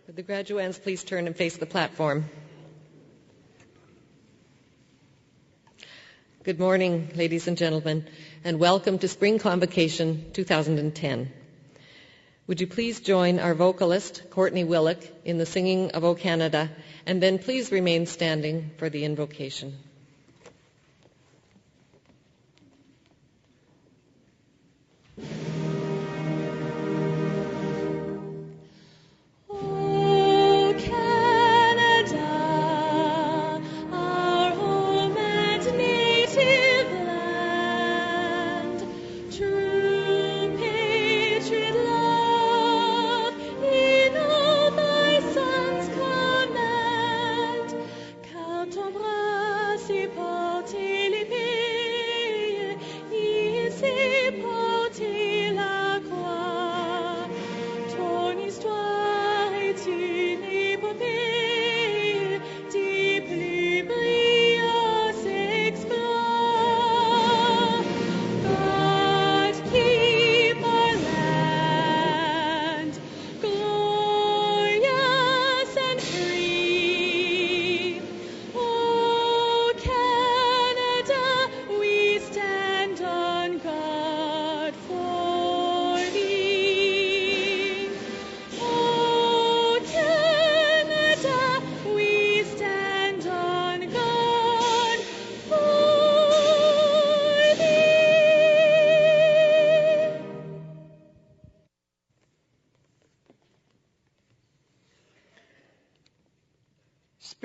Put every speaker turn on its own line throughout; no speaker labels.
Would the graduands please turn and face the platform? Good morning, ladies and gentlemen, and welcome to Spring Convocation 2010. Would you please join our vocalist, Courtney Willock, in the singing of O Canada, and then please remain standing for the invocation.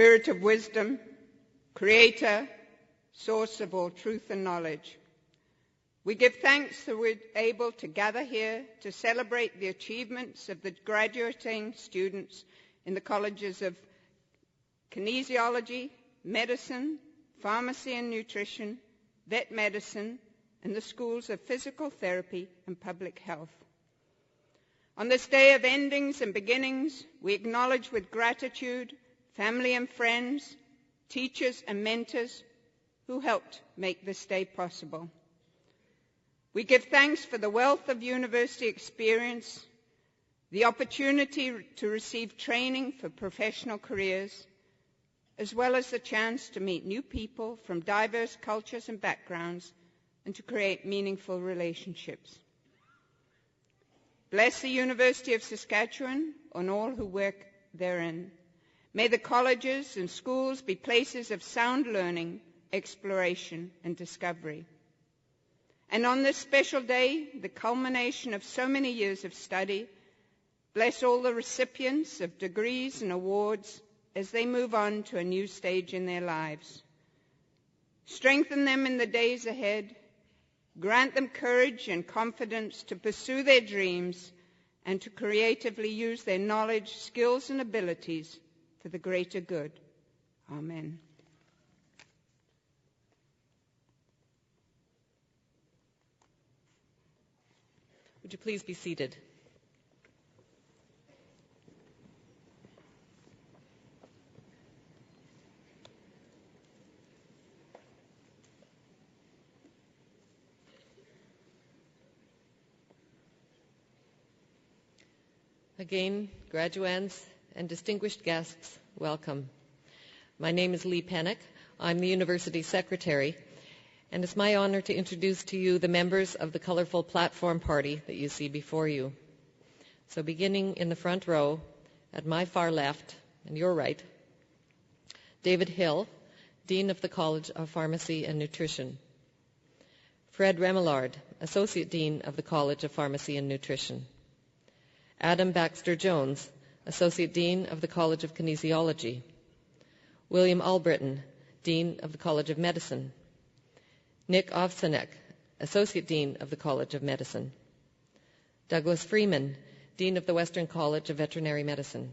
Spirit of wisdom, creator, source of all truth and knowledge. We give thanks that we're able to gather here to celebrate the achievements of the graduating students in the colleges of kinesiology, medicine, pharmacy and nutrition, vet medicine, and the schools of physical therapy and public health. On this day of endings and beginnings, we acknowledge with gratitude family and friends, teachers and mentors who helped make this day possible. We give thanks for the wealth of university experience, the opportunity to receive training for professional careers, as well as the chance to meet new people from diverse cultures and backgrounds and to create meaningful relationships. Bless the University of Saskatchewan and all who work therein. May the colleges and schools be places of sound learning, exploration, and discovery. And on this special day, the culmination of so many years of study, bless all the recipients of degrees and awards as they move on to a new stage in their lives. Strengthen them in the days ahead. Grant them courage and confidence to pursue their dreams and to creatively use their knowledge, skills, and abilities for the greater good. Amen.
Would you please be seated? Again, graduands and distinguished guests, welcome. My name is Lee Pennock. I'm the University Secretary, and it's my honor to introduce to you the members of the colorful platform party that you see before you. So beginning in the front row, at my far left and your right, David Hill, Dean of the College of Pharmacy and Nutrition. Fred Remillard, Associate Dean of the College of Pharmacy and Nutrition. Adam Baxter-Jones, Associate Dean of the College of Kinesiology. William Albritton, Dean of the College of Medicine. Nick Ovsenek, Associate Dean of the College of Medicine. Douglas Freeman, Dean of the Western College of Veterinary Medicine.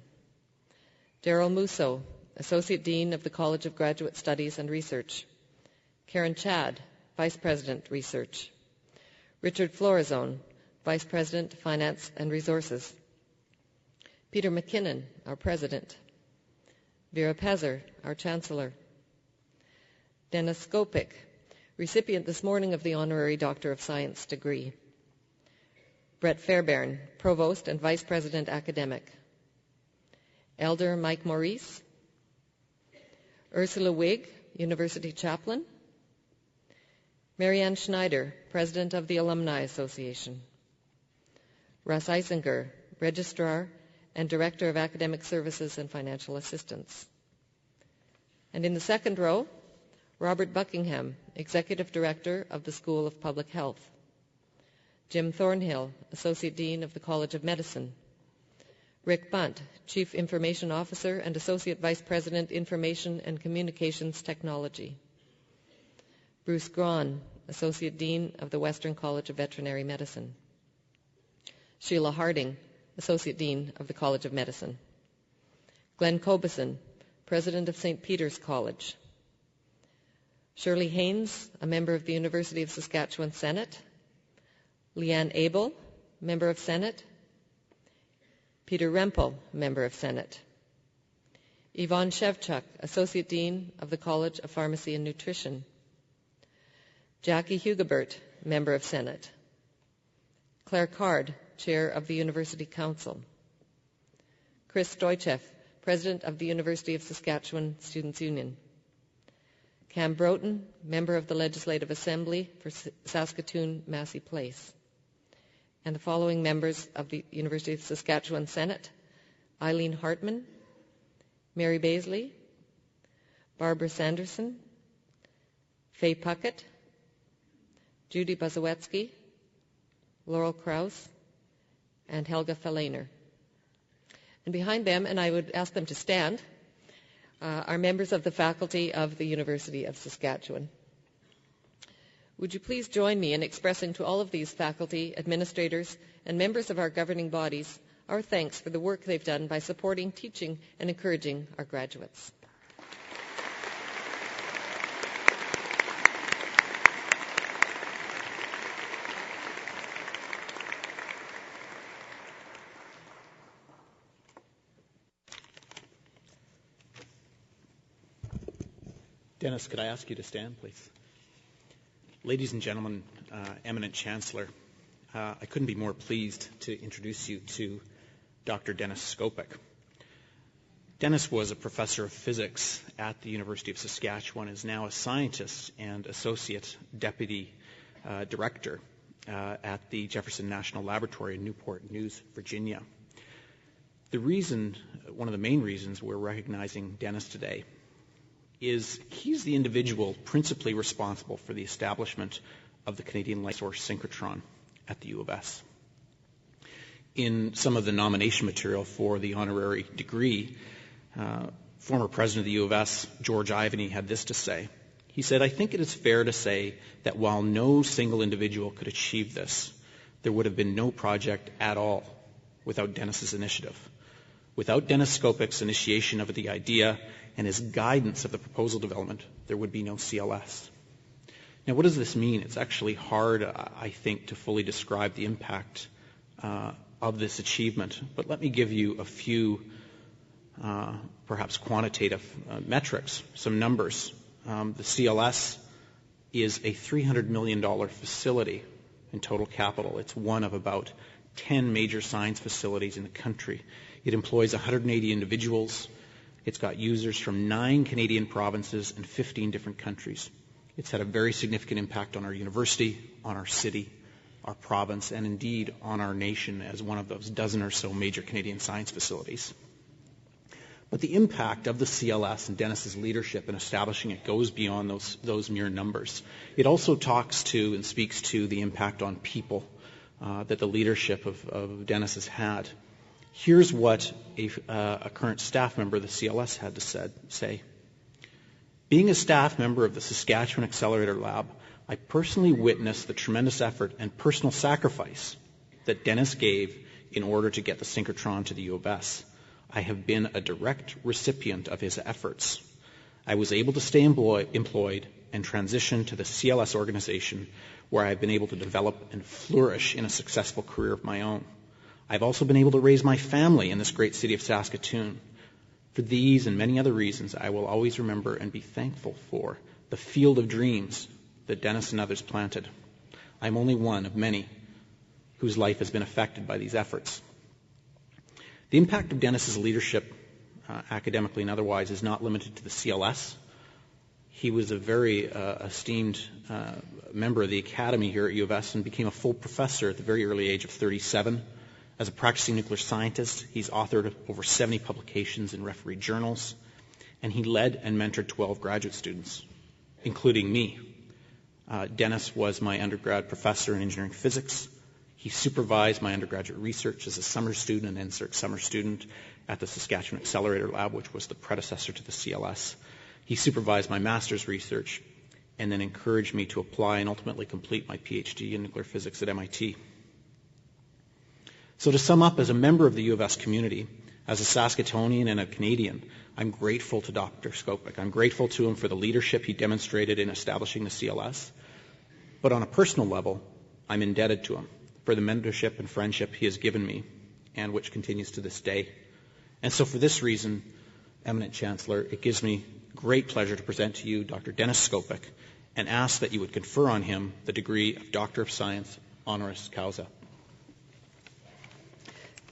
Daryl Musso, Associate Dean of the College of Graduate Studies and Research. Karen Chad, Vice President, Research. Richard Florazone, Vice President, Finance and Resources. Peter McKinnon, our President. Vera Pezer, our Chancellor. Dennis Skopik, recipient this morning of the Honorary Doctor of Science degree. Brett Fairbairn, Provost and Vice President Academic. Elder Mike Maurice, Ursula Wigg, University Chaplain, Marianne Schneider, President of the Alumni Association, Russ Eisinger, Registrar and Director of Academic Services and Financial Assistance. And in the second row, Robert Buckingham, Executive Director of the School of Public Health, Jim Thornhill, Associate Dean of the College of Medicine, Rick Bunt, Chief Information Officer and Associate Vice President, Information and Communications Technology, Bruce Grawn, Associate Dean of the Western College of Veterinary Medicine, Sheila Harding, Associate Dean of the College of Medicine, Glenn Cobeson, President of St. Peter's College, Shirley Haynes, a member of the University of Saskatchewan Senate, Leanne Abel, member of Senate, Peter Rempel, member of Senate, Yvonne Shevchuk, Associate Dean of the College of Pharmacy and Nutrition, Jackie Hugabert, member of Senate, Claire Card, Chair of the University Council, Chris Stoichev, President of the University of Saskatchewan Students' Union, Cam Broughton, member of the Legislative Assembly for Saskatoon-Massey Place, and the following members of the University of Saskatchewan Senate: Eileen Hartman, Mary Baisley, Barbara Sanderson, Faye Puckett, Judy Bazowetsky, Laurel Krause, and Helga Fellainer. And behind them, and I would ask them to stand, are members of the faculty of the University of Saskatchewan. Would you please join me in expressing to all of these faculty, administrators, and members of our governing bodies our thanks for the work they've done by supporting, teaching, and encouraging our graduates.
Dennis, could I ask you to stand, please? Ladies and gentlemen, eminent Chancellor, I couldn't be more pleased to introduce you to Dr. Dennis Skopik. Dennis was a professor of physics at the University of Saskatchewan, is now a scientist and associate deputy director at the Jefferson National Laboratory in Newport News, Virginia. One of the main reasons we're recognizing Dennis today is he's the individual principally responsible for the establishment of the Canadian Light Source synchrotron at the U of S. In some of the nomination material for the honorary degree, former president of the U of S, George Ivany, had this to say. He said, "I think it is fair to say that while no single individual could achieve this, there would have been no project at all without Dennis's initiative. Without Dennis Skopik's initiation of the idea and his guidance of the proposal development, there would be no CLS." Now, what does this mean? It's actually hard, I think, to fully describe the impact of this achievement. But let me give you a few, perhaps quantitative metrics, some numbers. The CLS is a $300 million facility in total capital. It's one of about 10 major science facilities in the country. It employs 180 individuals. It's got users from 9 Canadian provinces and 15 different countries. It's had a very significant impact on our university, on our city, our province, and indeed on our nation as one of those dozen or so major Canadian science facilities. But the impact of the CLS and Dennis's leadership in establishing it goes beyond those mere numbers. It also talks to and speaks to the impact on people that the leadership of Dennis has had. Here's what a current staff member of the CLS had to say. "Being a staff member of the Saskatchewan Accelerator Lab, I personally witnessed the tremendous effort and personal sacrifice that Dennis gave in order to get the synchrotron to the U of S. I have been a direct recipient of his efforts. I was able to stay employed and transition to the CLS organization, where I've been able to develop and flourish in a successful career of my own. I've also been able to raise my family in this great city of Saskatoon. For these and many other reasons, I will always remember and be thankful for the field of dreams that Dennis and others planted. I'm only one of many whose life has been affected by these efforts." The impact of Dennis's leadership academically and otherwise, is not limited to the CLS. He was a very esteemed member of the Academy here at U of S and became a full professor at the very early age of 37. As a practicing nuclear scientist, he's authored over 70 publications in refereed journals, and he led and mentored 12 graduate students, including me. Dennis was my undergrad professor in engineering physics. He supervised my undergraduate research as a summer student and NSERC summer student at the Saskatchewan Accelerator Lab, which was the predecessor to the CLS. He supervised my master's research and then encouraged me to apply and ultimately complete my PhD in nuclear physics at MIT. So to sum up, as a member of the U of S community, as a Saskatoonian and a Canadian, I'm grateful to Dr. Skopik. I'm grateful to him for the leadership he demonstrated in establishing the CLS. But on a personal level, I'm indebted to him for the mentorship and friendship he has given me, and which continues to this day. And so for this reason, Eminent Chancellor, it gives me great pleasure to present to you Dr. Dennis Skopik and ask that you would confer on him the degree of Doctor of Science, honoris causa.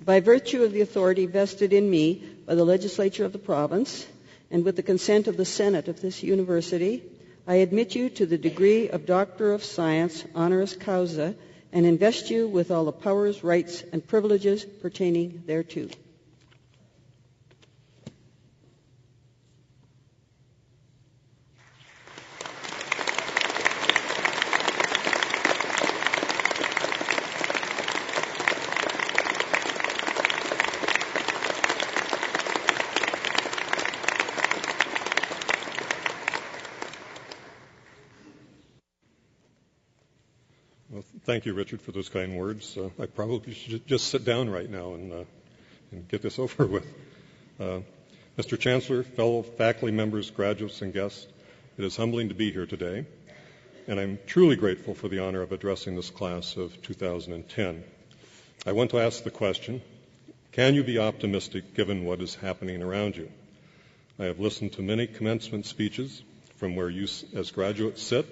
By virtue of the authority vested in me by the legislature of the province and with the consent of the Senate of this university, I admit you to the degree of Doctor of Science, honoris causa, and invest you with all the powers, rights, and privileges pertaining thereto.
Well, thank you, Richard, for those kind words. I probably should just sit down right now and get this over with. Mr. Chancellor, fellow faculty members, graduates, and guests, it is humbling to be here today, and I'm truly grateful for the honor of addressing this class of 2010. I want to ask the question, can you be optimistic given what is happening around you? I have listened to many commencement speeches from where you as graduates sit,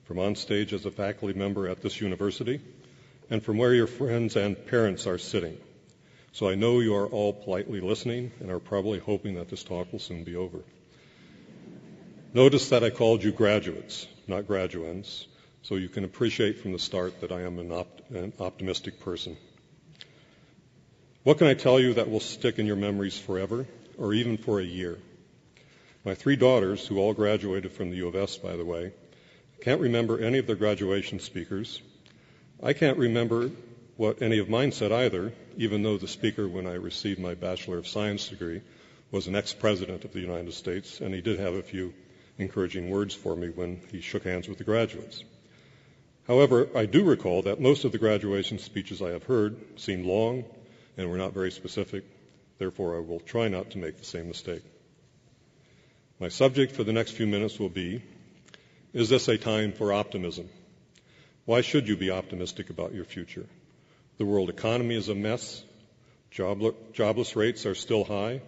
from on stage as a faculty member at this university, and from where your friends and parents are sitting. So I know you are all politely listening and are probably hoping that this talk will soon be over. Notice that I called you graduates, not graduands, so you can appreciate from the start that I am an optimistic person. What can I tell you that will stick in your memories forever, or even for a year? My 3 daughters, who all graduated from the U of S, by the way, can't remember any of their graduation speakers. I can't remember what any of mine said either, even though the speaker when I received my Bachelor of Science degree was an ex-president of the United States, and he did have a few encouraging words for me when he shook hands with the graduates. However, I do recall that most of the graduation speeches I have heard seemed long and were not very specific. Therefore, I will try not to make the same mistake. My subject for the next few minutes will be, is this a time for optimism? Why should you be optimistic about your future? The world economy is a mess. Jobless rates are still high.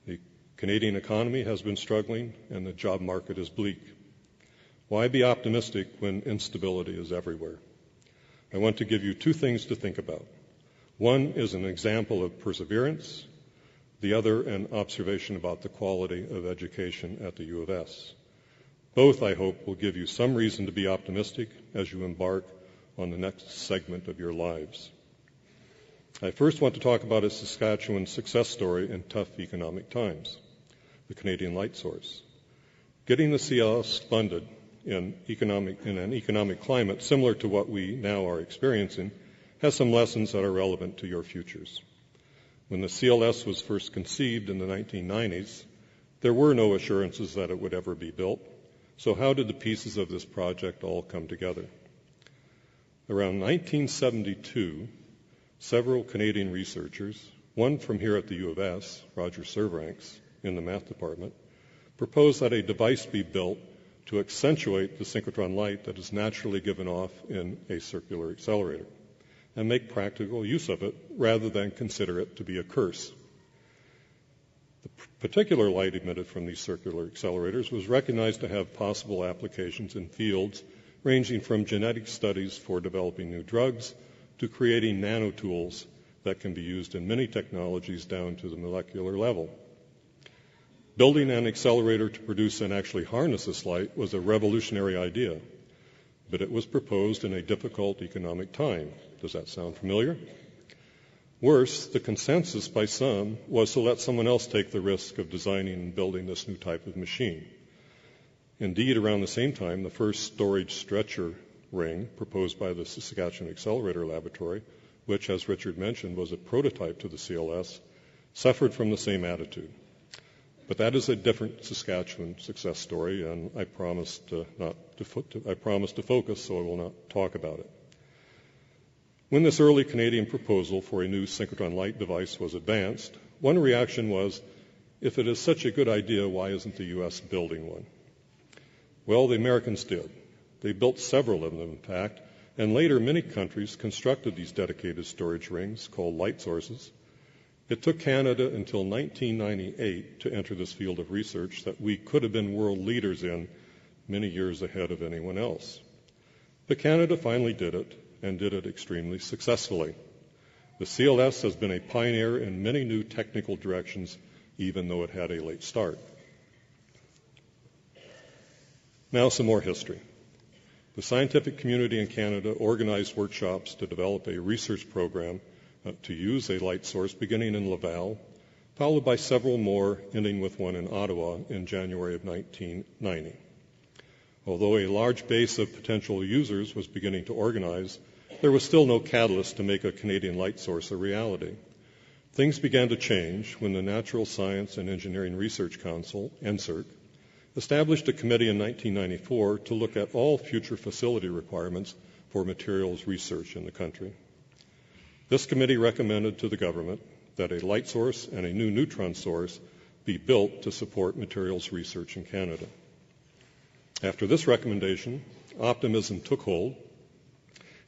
The Canadian economy has been struggling, and the job market is bleak. Why be optimistic when instability is everywhere? I want to give you 2 things to think about. One is an example of perseverance. The other, an observation about the quality of education at the U of S. Both, I hope, will give you some reason to be optimistic as you embark on the next segment of your lives. I first want to talk about a Saskatchewan success story in tough economic times, the Canadian Light Source. Getting the CLS funded in an economic climate similar to what we now are experiencing has some lessons that are relevant to your futures. When the CLS was first conceived in the 1990s, there were no assurances that it would ever be built. So how did the pieces of this project all come together? Around 1972, several Canadian researchers, one from here at the U of S, Roger Servranks, in the math department, proposed that a device be built to accentuate the synchrotron light that is naturally given off in a circular accelerator and make practical use of it rather than consider it to be a curse. The particular light emitted from these circular accelerators was recognized to have possible applications in fields ranging from genetic studies for developing new drugs to creating nanotools that can be used in many technologies down to the molecular level. Building an accelerator to produce and actually harness this light was a revolutionary idea, but it was proposed in a difficult economic time. Does that sound familiar? Worse, the consensus by some was to let someone else take the risk of designing and building this new type of machine. Indeed, around the same time, the first storage stretcher ring proposed by the Saskatchewan Accelerator Laboratory, which, as Richard mentioned, was a prototype to the CLS, suffered from the same attitude. But that is a different Saskatchewan success story, and I promised to focus, so I will not talk about it. When this early Canadian proposal for a new synchrotron light device was advanced, one reaction was, if it is such a good idea, why isn't the U.S. building one? Well, the Americans did. They built several of them, in fact, and later many countries constructed these dedicated storage rings called light sources. It took Canada until 1998 to enter this field of research that we could have been world leaders in, many years ahead of anyone else. But Canada finally did it, and did it extremely successfully. The CLS has been a pioneer in many new technical directions, even though it had a late start. Now some more history. The scientific community in Canada organized workshops to develop a research program to use a light source beginning in Laval, followed by several more, ending with one in Ottawa in January of 1990. Although a large base of potential users was beginning to organize, there was still no catalyst to make a Canadian light source a reality. Things began to change when the Natural Science and Engineering Research Council, NSERC, established a committee in 1994 to look at all future facility requirements for materials research in the country. This committee recommended to the government that a light source and a new neutron source be built to support materials research in Canada. After this recommendation, optimism took hold,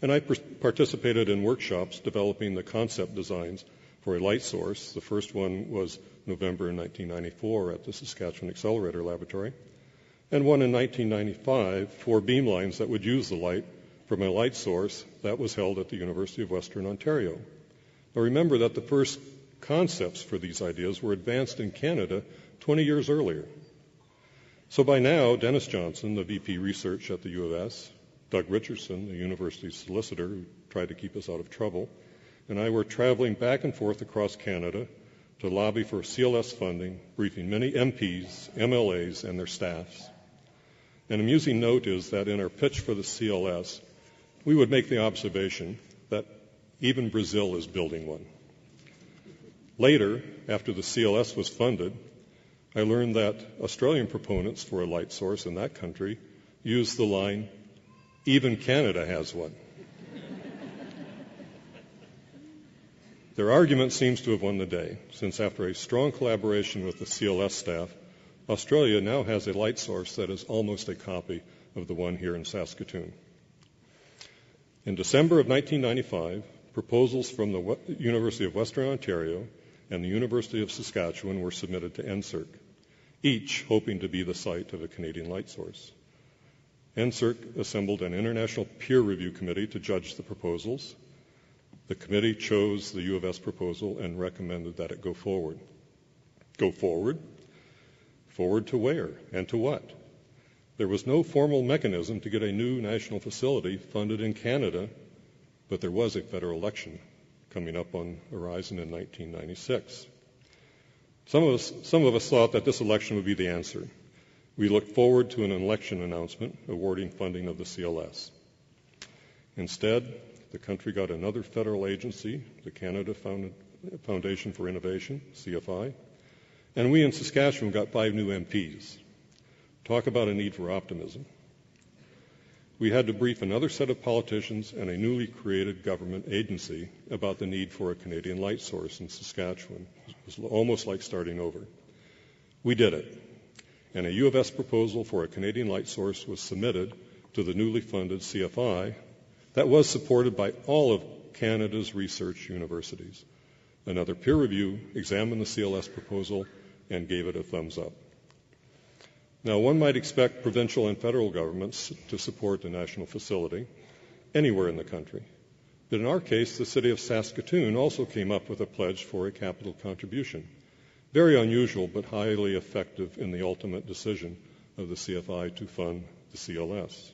and I participated in workshops developing the concept designs for a light source. The first one was November 1994 at the Saskatchewan Accelerator Laboratory, and one in 1995 for beamlines that would use the light from a light source that was held at the University of Western Ontario. Now remember that the first concepts for these ideas were advanced in Canada 20 years earlier. So by now, Dennis Johnson, the VP Research at the U of S, Doug Richardson, the university solicitor who tried to keep us out of trouble, and I were traveling back and forth across Canada to lobby for CLS funding, briefing many MPs, MLAs, and their staffs. An amusing note is that in our pitch for the CLS, we would make the observation that even Brazil is building one. Later, after the CLS was funded, I learned that Australian proponents for a light source in that country used the line, even Canada has one. Their argument seems to have won the day, since after a strong collaboration with the CLS staff, Australia now has a light source that is almost a copy of the one here in Saskatoon. In December of 1995, proposals from the University of Western Ontario and the University of Saskatchewan were submitted to NSERC, each hoping to be the site of a Canadian light source. NSERC assembled an international peer review committee to judge the proposals. The committee chose the U of S proposal and recommended that it go forward. Go forward? Forward to where and to what? There was no formal mechanism to get a new national facility funded in Canada, but there was a federal election coming up on the horizon in 1996. Some of us thought that this election would be the answer. We looked forward to an election announcement awarding funding of the CLS. Instead, the country got another federal agency, the Canada Foundation for Innovation, CFI, and we in Saskatchewan got 5 new MPs. Talk about a need for optimism. We had to brief another set of politicians and a newly created government agency about the need for a Canadian light source in Saskatchewan. It was almost like starting over. We did it, and a U of S proposal for a Canadian light source was submitted to the newly funded CFI that was supported by all of Canada's research universities. Another peer review examined the CLS proposal and gave it a thumbs up. Now, one might expect provincial and federal governments to support the national facility anywhere in the country. But in our case, the city of Saskatoon also came up with a pledge for a capital contribution. Very unusual, but highly effective in the ultimate decision of the CFI to fund the CLS.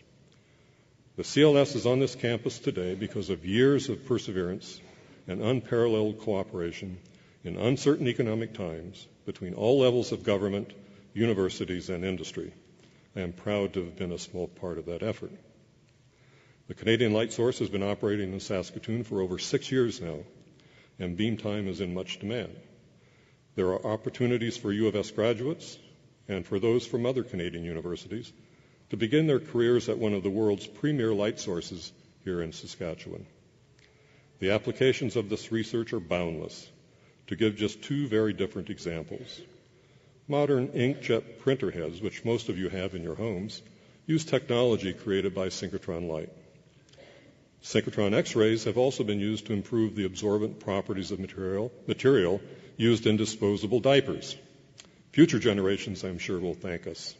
The CLS is on this campus today because of years of perseverance and unparalleled cooperation in uncertain economic times between all levels of government, universities, and industry. I am proud to have been a small part of that effort. The Canadian Light Source has been operating in Saskatoon for over 6 years now, and beam time is in much demand. There are opportunities for U of S graduates and for those from other Canadian universities to begin their careers at one of the world's premier light sources here in Saskatchewan. The applications of this research are boundless. To give just 2 very different examples, modern inkjet printer heads, which most of you have in your homes, use technology created by synchrotron light. Synchrotron X-rays have also been used to improve the absorbent properties of material used in disposable diapers. Future generations, I'm sure, will thank us.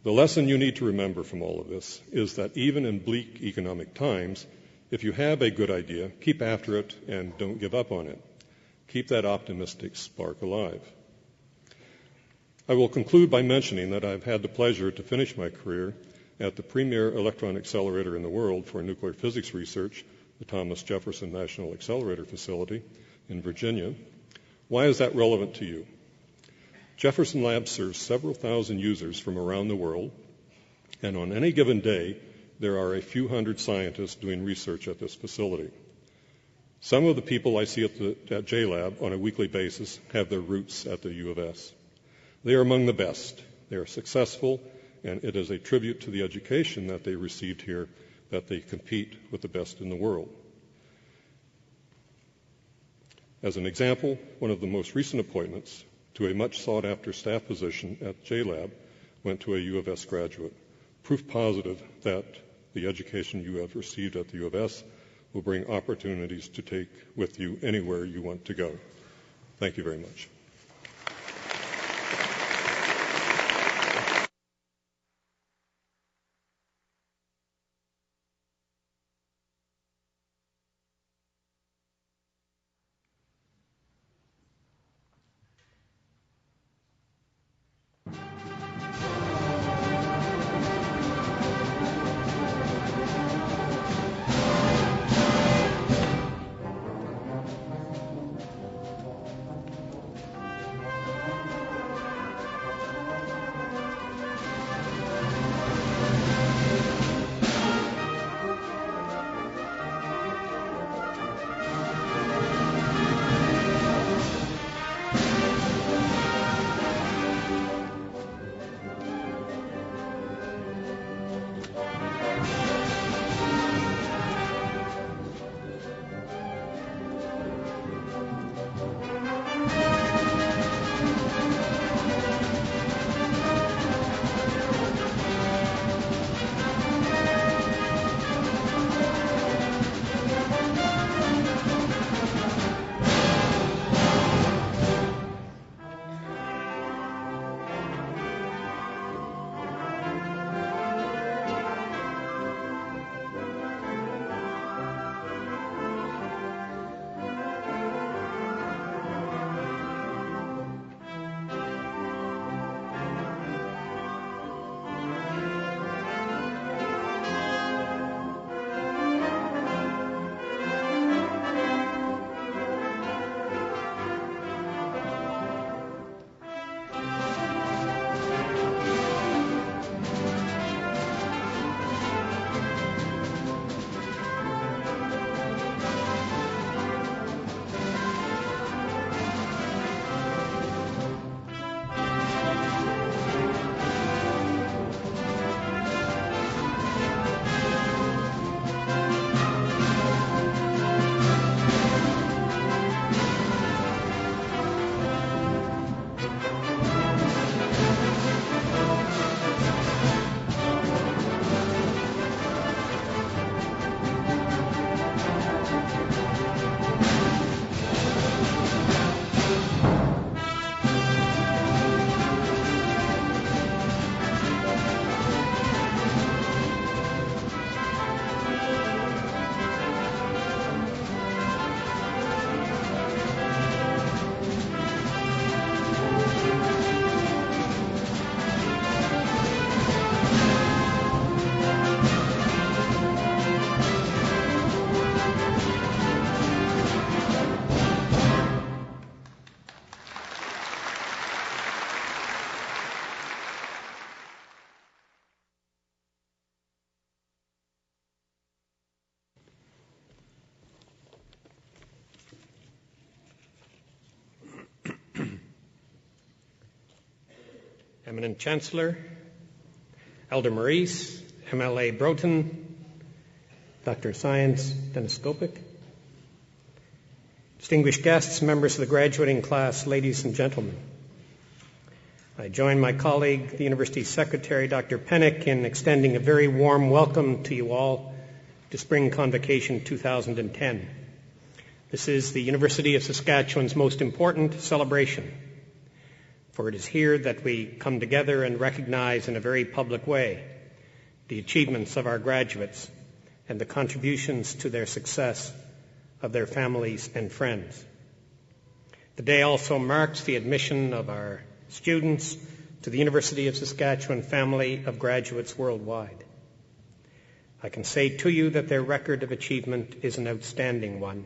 The lesson you need to remember from all of this is that even in bleak economic times, if you have a good idea, keep after it and don't give up on it. Keep that optimistic spark alive. I will conclude by mentioning that I've had the pleasure to finish my career at the premier electron accelerator in the world for nuclear physics research, the Thomas Jefferson National Accelerator Facility in Virginia. Why is that relevant to you? Jefferson Lab serves several thousand users from around the world, and on any given day, there are a few hundred scientists doing research at this facility. Some of the people I see at JLab on a weekly basis have their roots at the U of S. They are among the best. They are successful, and it is a tribute to the education that they received here that they compete with the best in the world. As an example, one of the most recent appointments to a much sought-after staff position at JLab went to a U of S graduate, proof positive that the education you have received at the U of S will bring opportunities to take with you anywhere you want to go. Thank you very much.
Eminent Chancellor, Elder Maurice, MLA Broughton, Doctor of Science Dennis Skopik, distinguished guests, members of the graduating class, ladies and gentlemen. I join my colleague, the University Secretary, Dr. Pennick, in extending a very warm welcome to you all to Spring Convocation 2010. This is the University of Saskatchewan's most important celebration, for it is here that we come together and recognize in a very public way the achievements of our graduates and the contributions to their success of their families and friends. The day also marks the admission of our students to the University of Saskatchewan family of graduates worldwide. I can say to you that their record of achievement is an outstanding one,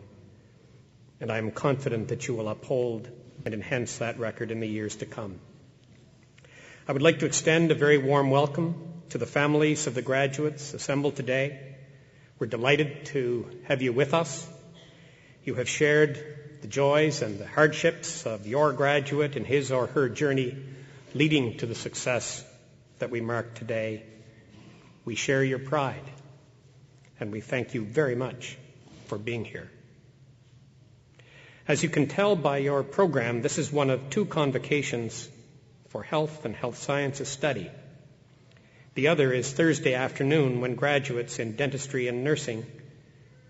and I am confident that you will uphold and enhance that record in the years to come. I would like to extend a very warm welcome to the families of the graduates assembled today. We're delighted to have you with us. You have shared the joys and the hardships of your graduate in his or her journey leading to the success that we mark today. We share your pride, and we thank you very much for being here. As you can tell by your program, this is one of two convocations for health and health sciences study. The other is Thursday afternoon, when graduates in dentistry and nursing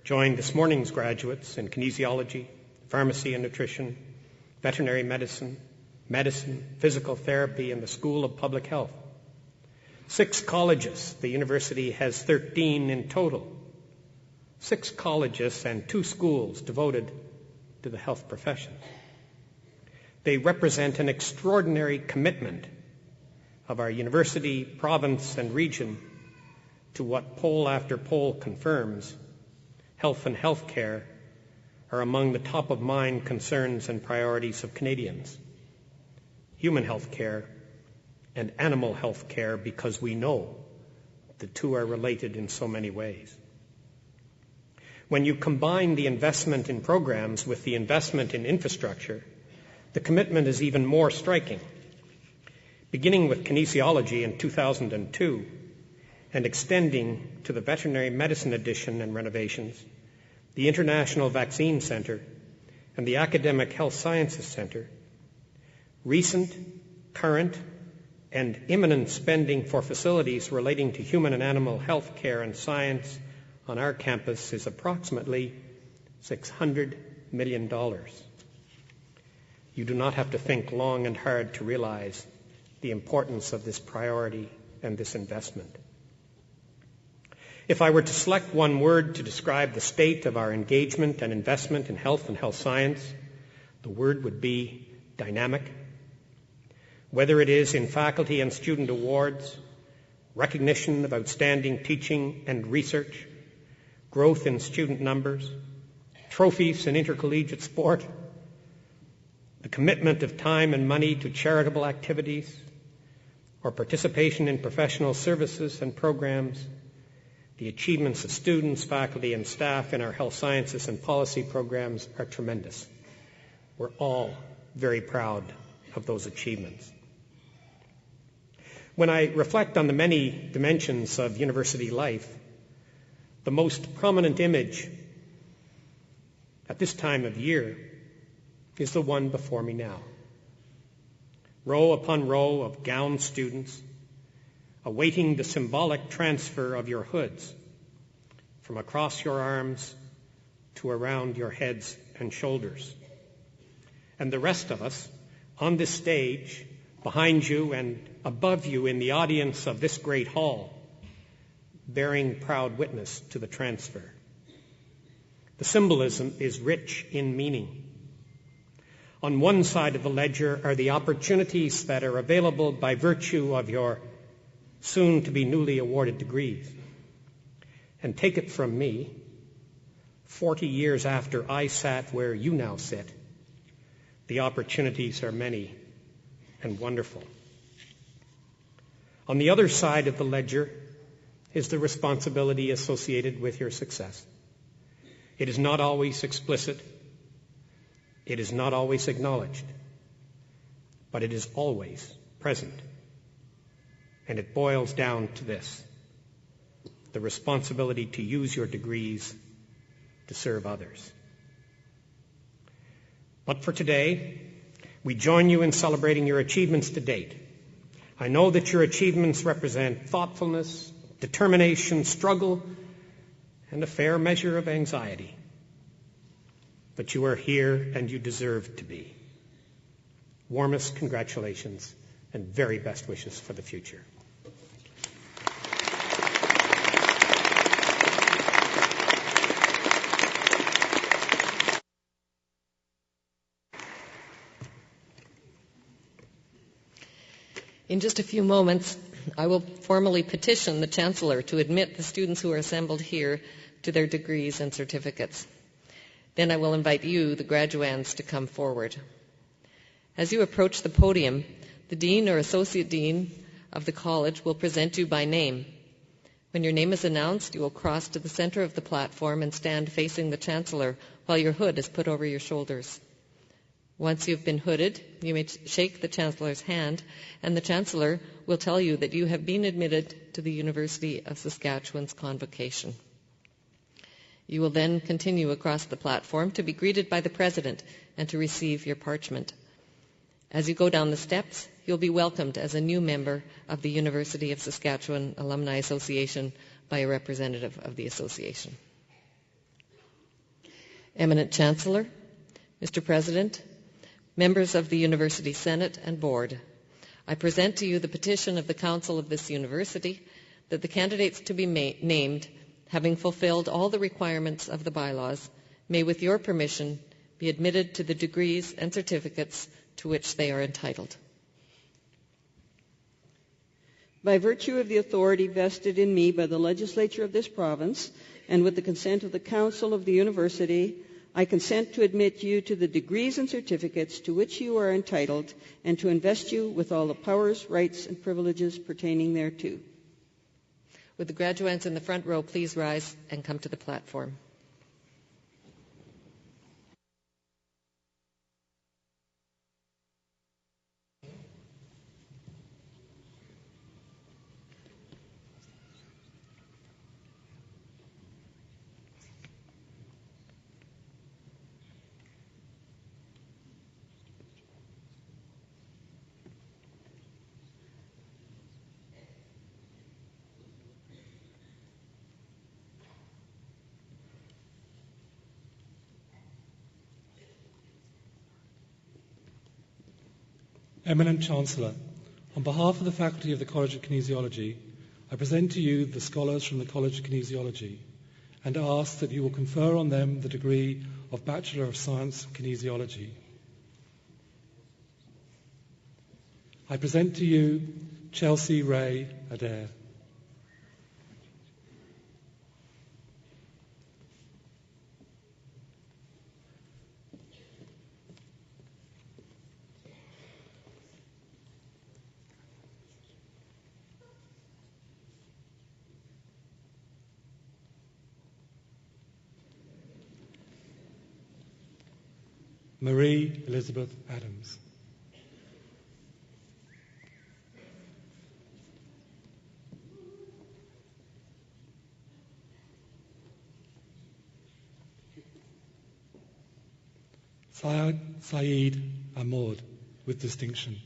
join this morning's graduates in kinesiology, pharmacy and nutrition, veterinary medicine, physical therapy, and the School of Public Health. 6 colleges. The university has 13 in total. 6 colleges and 2 schools devoted to the health profession. They represent an extraordinary commitment of our university, province, and region to what poll after poll confirms: health and health care are among the top-of-mind concerns and priorities of Canadians. Human health care and animal health care, because we know the two are related in so many ways. When you combine the investment in programs with the investment in infrastructure, the commitment is even more striking. Beginning with kinesiology in 2002 and extending to the veterinary medicine addition and renovations, the International Vaccine Centre, and the Academic Health Sciences Centre, recent, current, and imminent spending for facilities relating to human and animal health care and science on our campus is approximately $600 million. You do not have to think long and hard to realize the importance of this priority and this investment. If I were to select one word to describe the state of our engagement and investment in health and health science, the word would be dynamic. Whether it is in faculty and student awards, recognition of outstanding teaching and research, growth in student numbers, trophies in intercollegiate sport, the commitment of time and money to charitable activities, or participation in professional services and programs, the achievements of students, faculty, and staff in our health sciences and policy programs are tremendous. We're all very proud of those achievements. When I reflect on the many dimensions of university life, the most prominent image at this time of year is the one before me now. Row upon row of gowned students awaiting the symbolic transfer of your hoods from across your arms to around your heads and shoulders. And the rest of us on this stage, behind you and above you in the audience of this great hall, bearing proud witness to the transfer. The symbolism is rich in meaning. On one side of the ledger are the opportunities that are available by virtue of your soon-to-be newly awarded degrees. And take it from me, 40 years after I sat where you now sit, the opportunities are many and wonderful. On the other side of the ledger is the responsibility associated with your success. It is not always explicit. It is not always acknowledged. But it is always present And it boils down to this: the responsibility to use your degrees to serve others. But for today, we join you in celebrating your achievements to date. I know that your achievements represent thoughtfulness, determination, struggle, and a fair measure of anxiety. But you are here and you deserve to be. Warmest congratulations and very best wishes for the future.
In just a few moments, I will formally petition the Chancellor to admit the students who are assembled here to their degrees and certificates. Then I will invite you, the graduands, to come forward. As you approach the podium, the Dean or Associate Dean of the college will present you by name. When your name is announced, you will cross to the center of the platform and stand facing the Chancellor while your hood is put over your shoulders. Once you've been hooded, you may shake the Chancellor's hand, and the Chancellor will tell you that you have been admitted to the University of Saskatchewan's Convocation. You will then continue across the platform to be greeted by the President and to receive your parchment. As you go down the steps, you'll be welcomed as a new member of the University of Saskatchewan Alumni Association by a representative of the association. Eminent Chancellor, Mr. President, members of the University Senate and Board, I present to you the petition of the Council of this university that the candidates to be named, having fulfilled all the requirements of the bylaws, may, with your permission, be admitted to the degrees and certificates to which they are entitled.
By virtue of the authority vested in me by the legislature of this province, and with the consent of the Council of the University, I consent to admit you to the degrees and certificates to which you are entitled, and to invest you with all the powers, rights, and privileges pertaining thereto.
Would the graduates in the front row please rise and come to the platform?
Eminent Chancellor, on behalf of the faculty of the College of Kinesiology, I present to you the scholars from the College of Kinesiology and ask that you will confer on them the degree of Bachelor of Science in Kinesiology. I present to you Chelsea Ray Adair. Marie Elizabeth Adams. Saeed Ahmad, with distinction.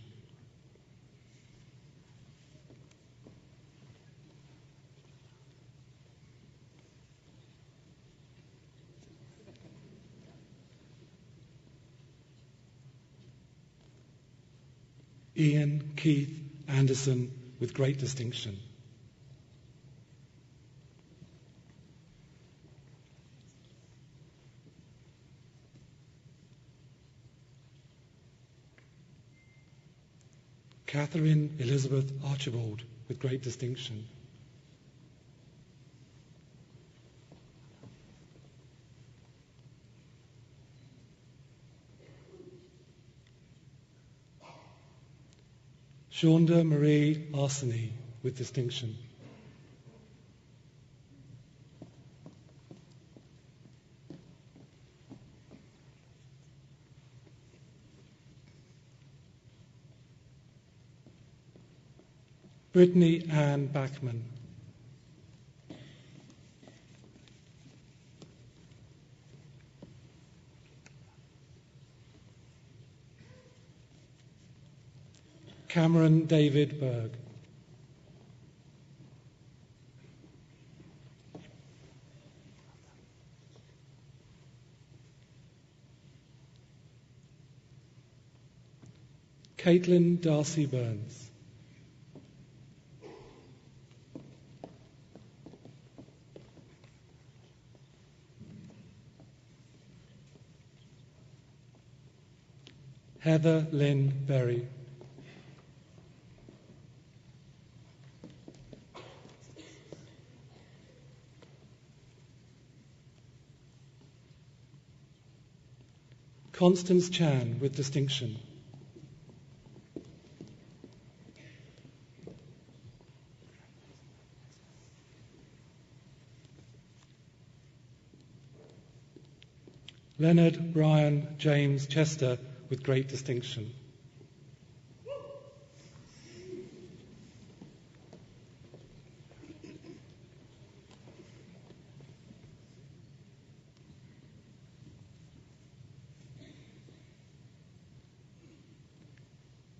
Ian Keith Anderson, with great distinction. Catherine Elizabeth Archibald, with great distinction. Shonda Marie Arseny, with distinction. Brittany Ann Backman. Cameron David Berg. Caitlin Darcy Burns. Heather Lynn Berry. Constance Chan with distinction. Leonard Brian James Chester with great distinction.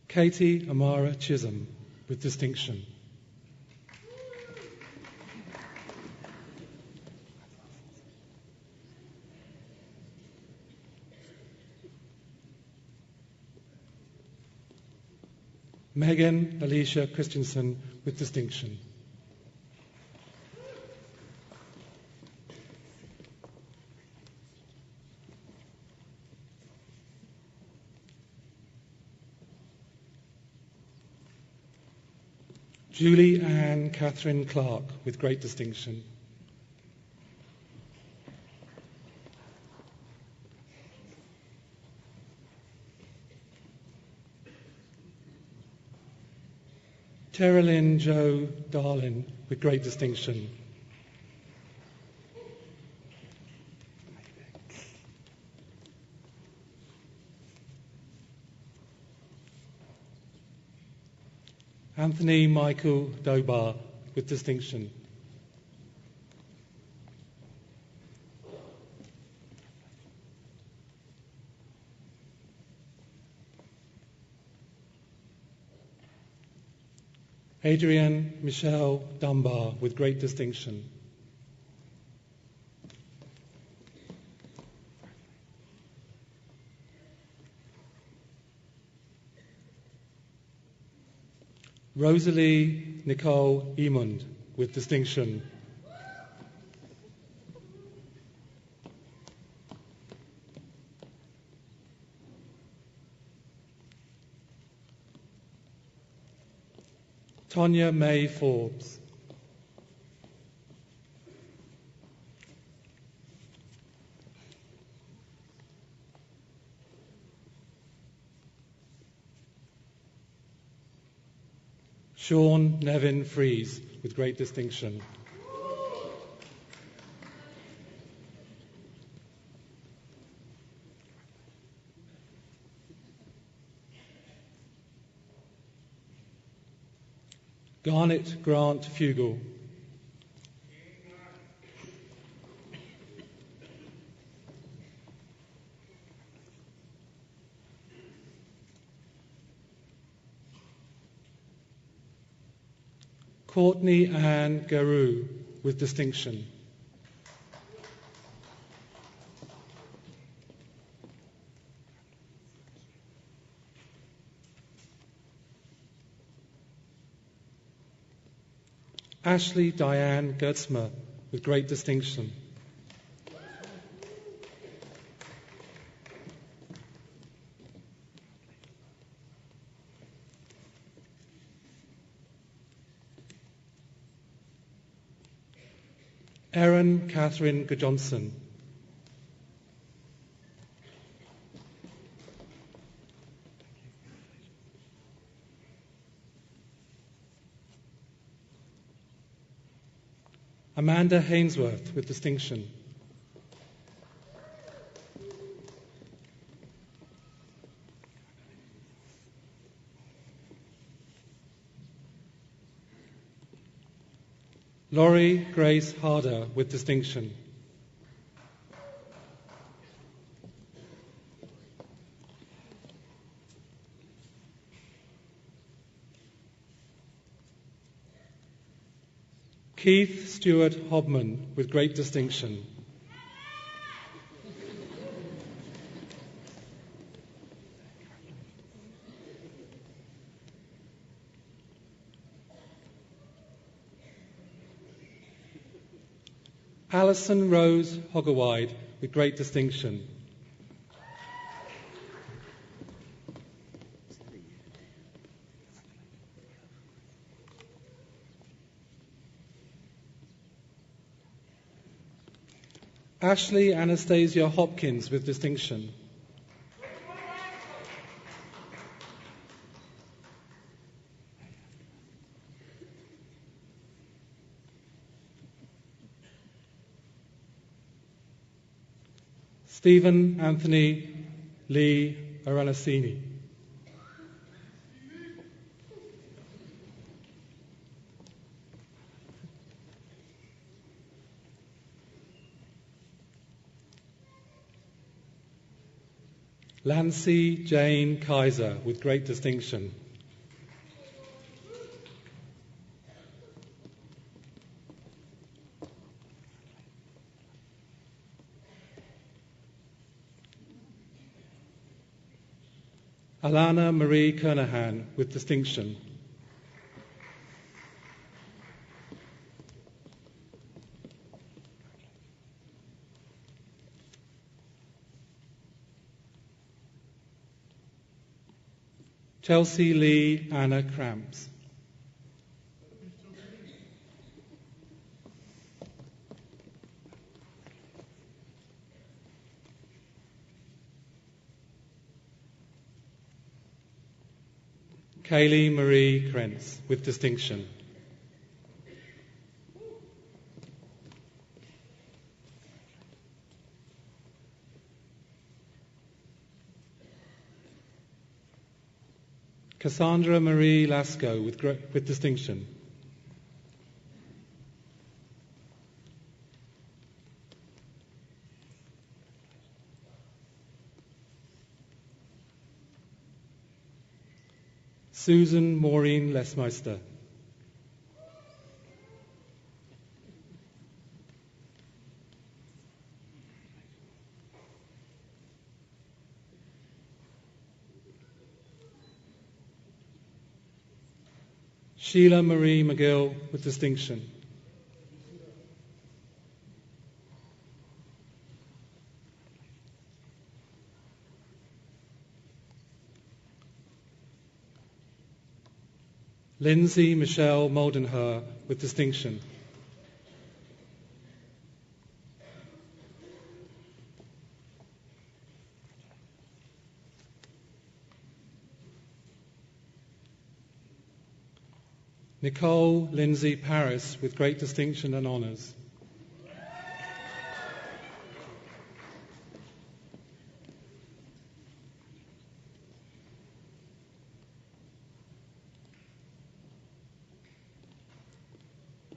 Katie Amara Chisholm with distinction. Megan Alicia Christensen with distinction. Julie Ann Catherine Clark with great distinction. Terilyn Jo Darlin with great distinction. Anthony Michael Dobar with distinction. Adrienne Michelle Dunbar with great distinction. Rosalie Nicole Emund with distinction. Tonya May Forbes. Sean Nevin Fries with great distinction. Garnet Grant Fugel. Courtney Ann Garou with distinction. Ashley Diane Gertzmer with great distinction. Erin Catherine Gudjonsson. Amanda Hainsworth with distinction. Laurie Grace Harder with distinction. Keith Stewart Hobman with great distinction. Alison Rose Hoggerwide with great distinction. Ashley Anastasia Hopkins with distinction. Stephen Anthony Lee Aranasini. Lancy Jane Kaiser with great distinction. Alana Marie Kernahan with distinction. Chelsea Lee Anna Cramps. Kaylee Marie Krentz with distinction. Cassandra Marie Lasco with distinction. Susan Maureen Lesmeister. Sheila Marie McGill with distinction. Lindsay Michelle Moldenher with distinction. Nicole Lindsay Paris with great distinction and honours.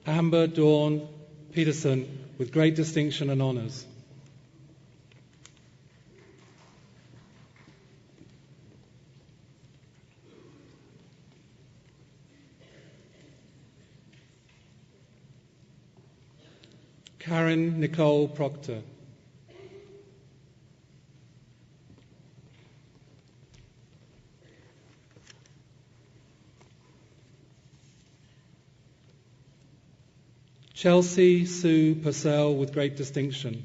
Amber Dawn Peterson with great distinction and honours. Karen Nicole Proctor. Chelsea Sue Purcell with great distinction.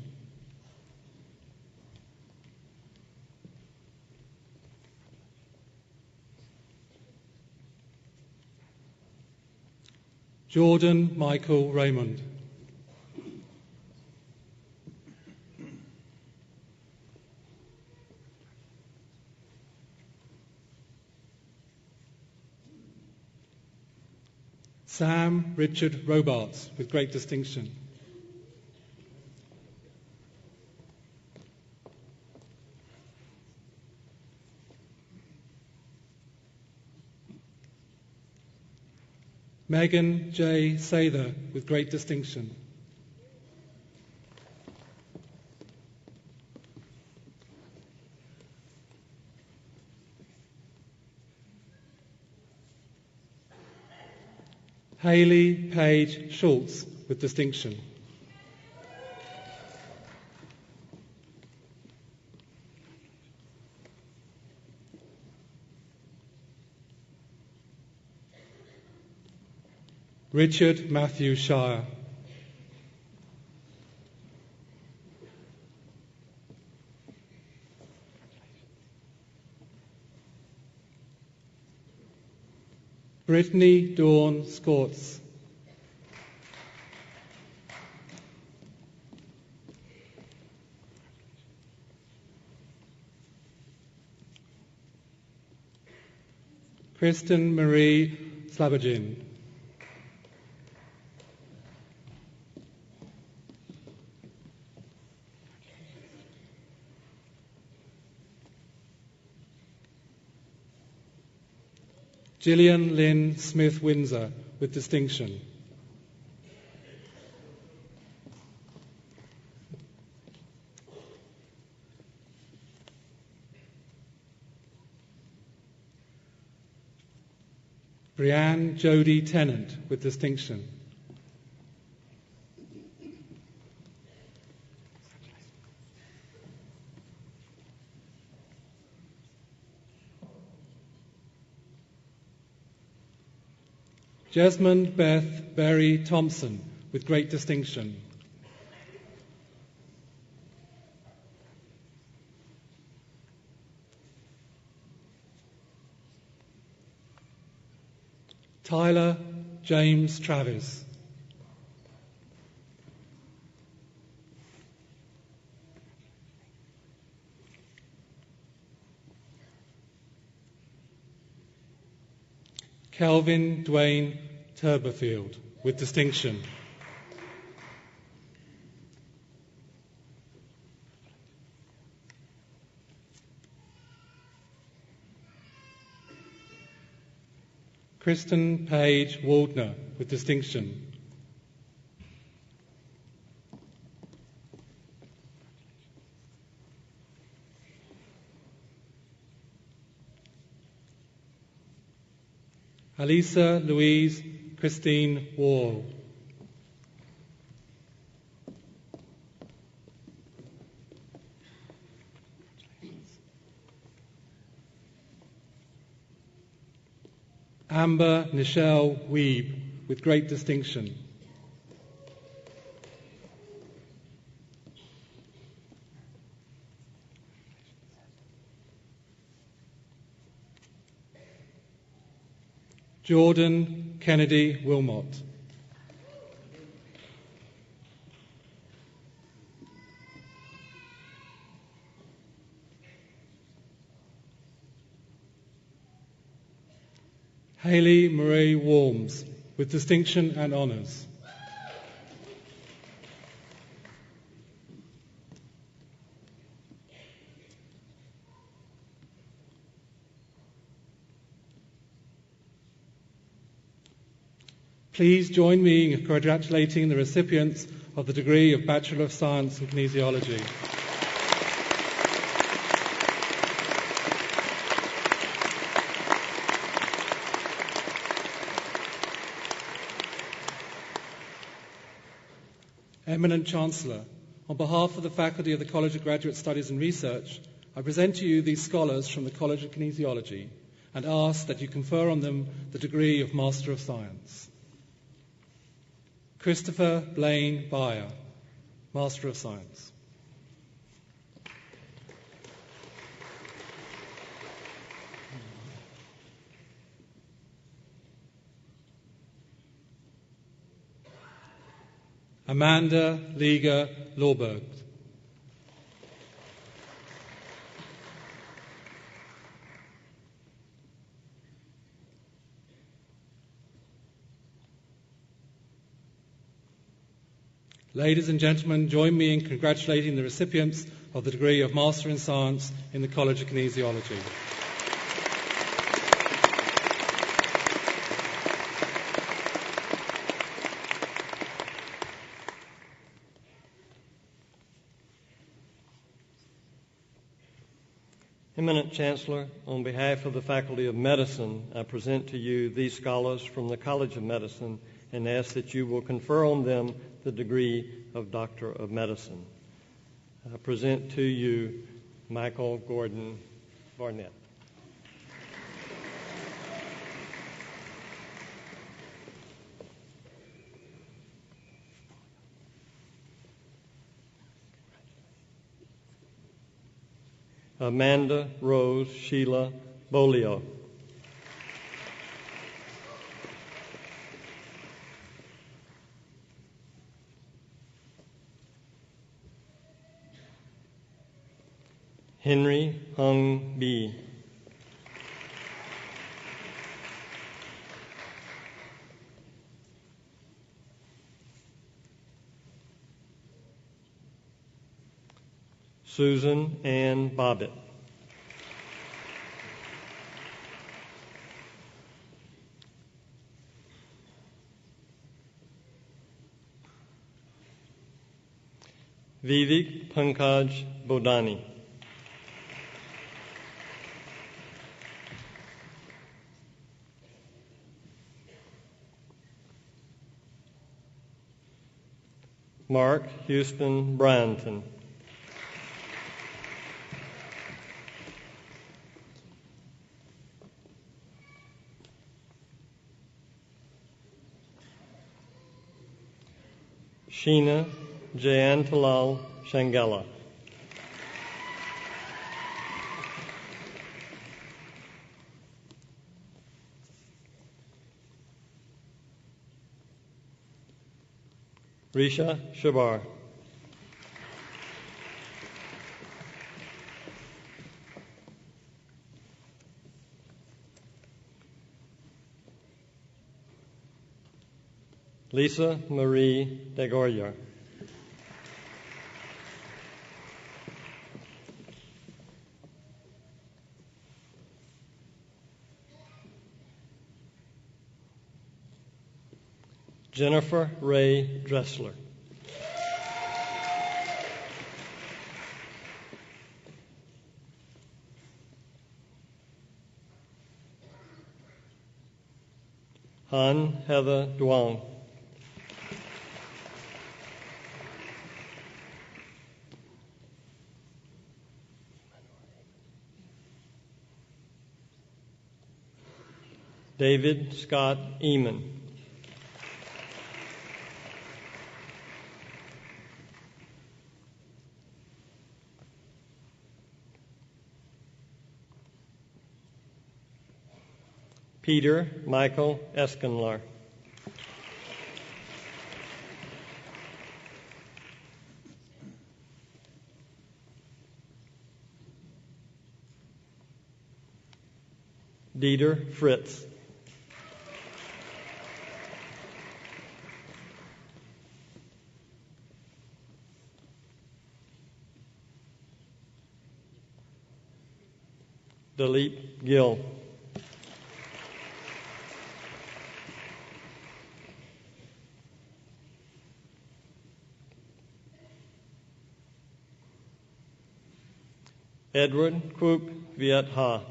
Jordan Michael Raymond. Sam Richard Robarts with great distinction. Megan J. Sather, with great distinction. Hayley Page Schultz, with distinction. Richard Matthew Shire. Brittany Dawn Scorts. Kristen Marie Slabagin. Gillian Lynn Smith-Windsor, with distinction. Brianne Jody Tennant, with distinction. Jesmond Beth Berry Thompson, with great distinction. Tyler James Travis. Kelvin Dwayne Turberfield, with distinction. Kristen Page Waldner, with distinction. Alisa Louise Christine Wall. Amber Nichelle Weeb, with great distinction. Jordan Kennedy Wilmot. Hayley Marie Worms, with distinction and honours. Please join me in congratulating the recipients of the degree of Bachelor of Science in Kinesiology. Eminent Chancellor, on behalf of the faculty of the College of Graduate Studies and Research, I present to you these scholars from the College of Kinesiology and ask that you confer on them the degree of Master of Science. Christopher Blaine Byer, Master of Science. Amanda Liga Lorberg. Ladies and gentlemen, join me in congratulating the recipients of the degree of Master in Science in the College of Kinesiology.
Eminent Chancellor, on behalf of the Faculty of Medicine, I present to you these scholars from the College of Medicine and ask that you will confer on them the degree of Doctor of Medicine. I present to you Michael Gordon Barnett. Amanda Rose Sheila Bolio. Henry Hung Bee. Susan Ann Bobbitt. Vivek Pankaj Bodani. Mark Houston Bryanton. Sheena Jayantalal Shangela. Risha Shabar. Lisa Marie Degoria. Jennifer Ray Dressler. Han Heather Duong. David Scott Eamon. Peter Michael Eskenlar. Dieter Fritz. Dilip Gill. Edward Quoop Viet Ha.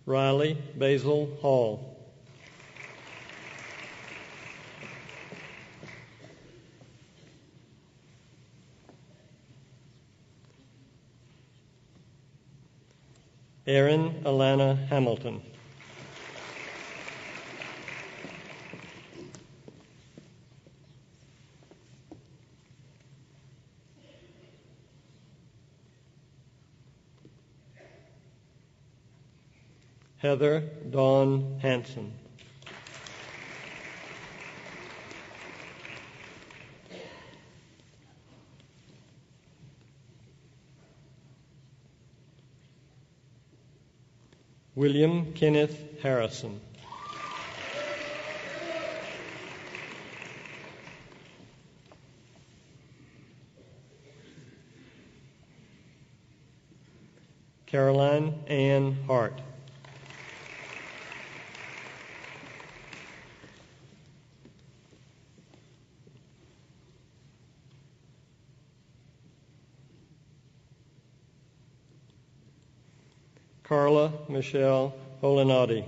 Riley Basil Hall. Erin Alana Hamilton. Heather Dawn Hanson. William Kenneth Harrison. Caroline Ann Hart. Carla Michelle Holinati.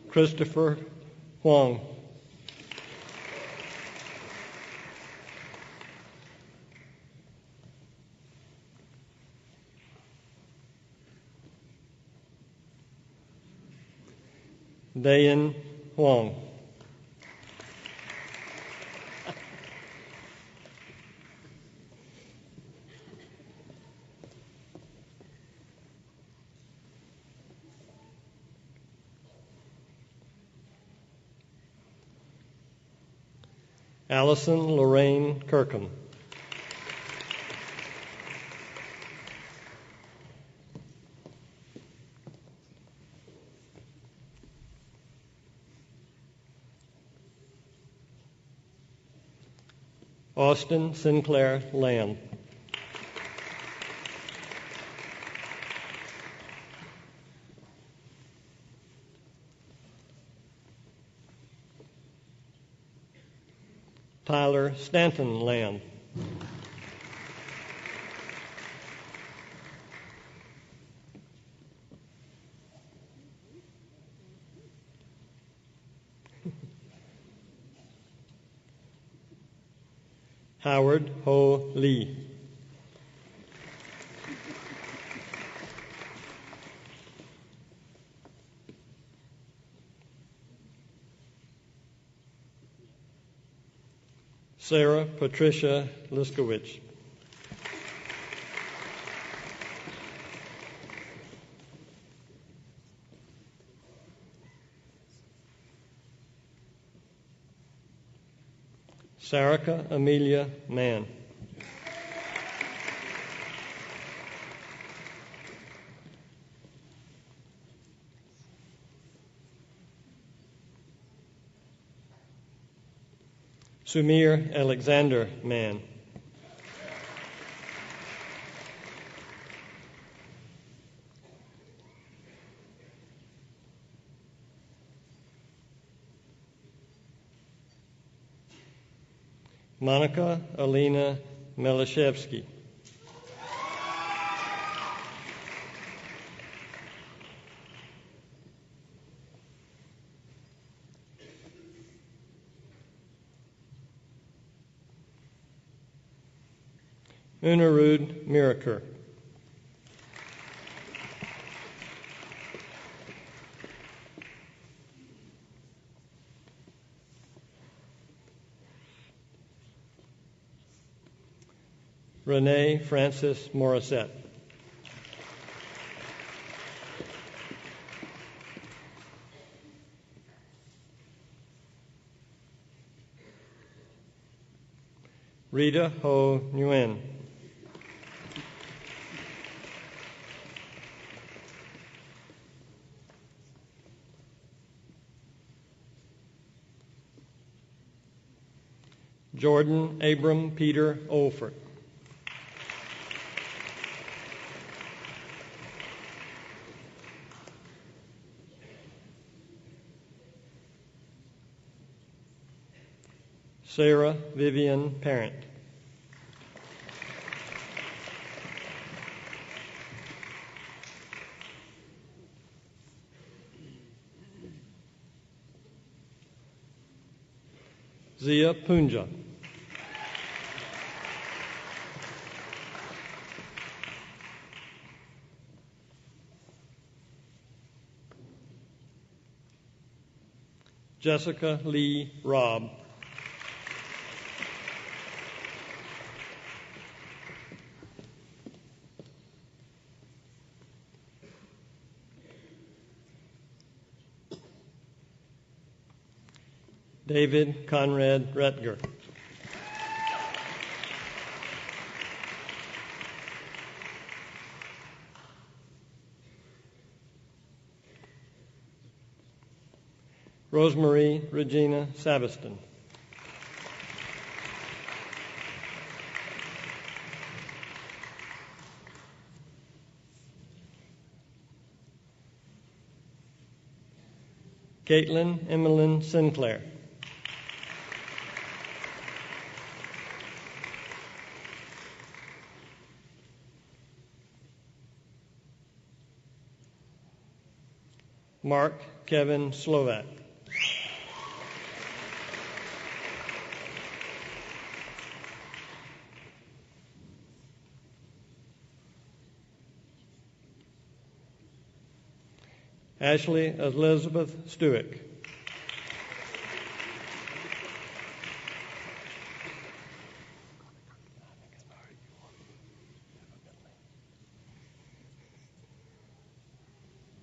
Christopher Huang. Dayan Huang. Allison Lorraine Kirkham. Austin Sinclair Lamb. Tyler Stanton Lamb. Howard Ho Lee. Sarah Patricia Liskowicz. Sarika Amelia Mann. Sumir Alexander Mann. Monica Alina Melishevsky. Unarud Miraker. Renee Francis Morissette. Rita Ho Nguyen. Jordan Abram Peter Olfert. Sarah Vivian Parent. Zia Punja. Jessica Lee Robb. David Conrad Retger. Rosemary Regina Saveston. Caitlin Emmeline Sinclair. Mark Kevin Slovak. Ashley Elizabeth Stewick.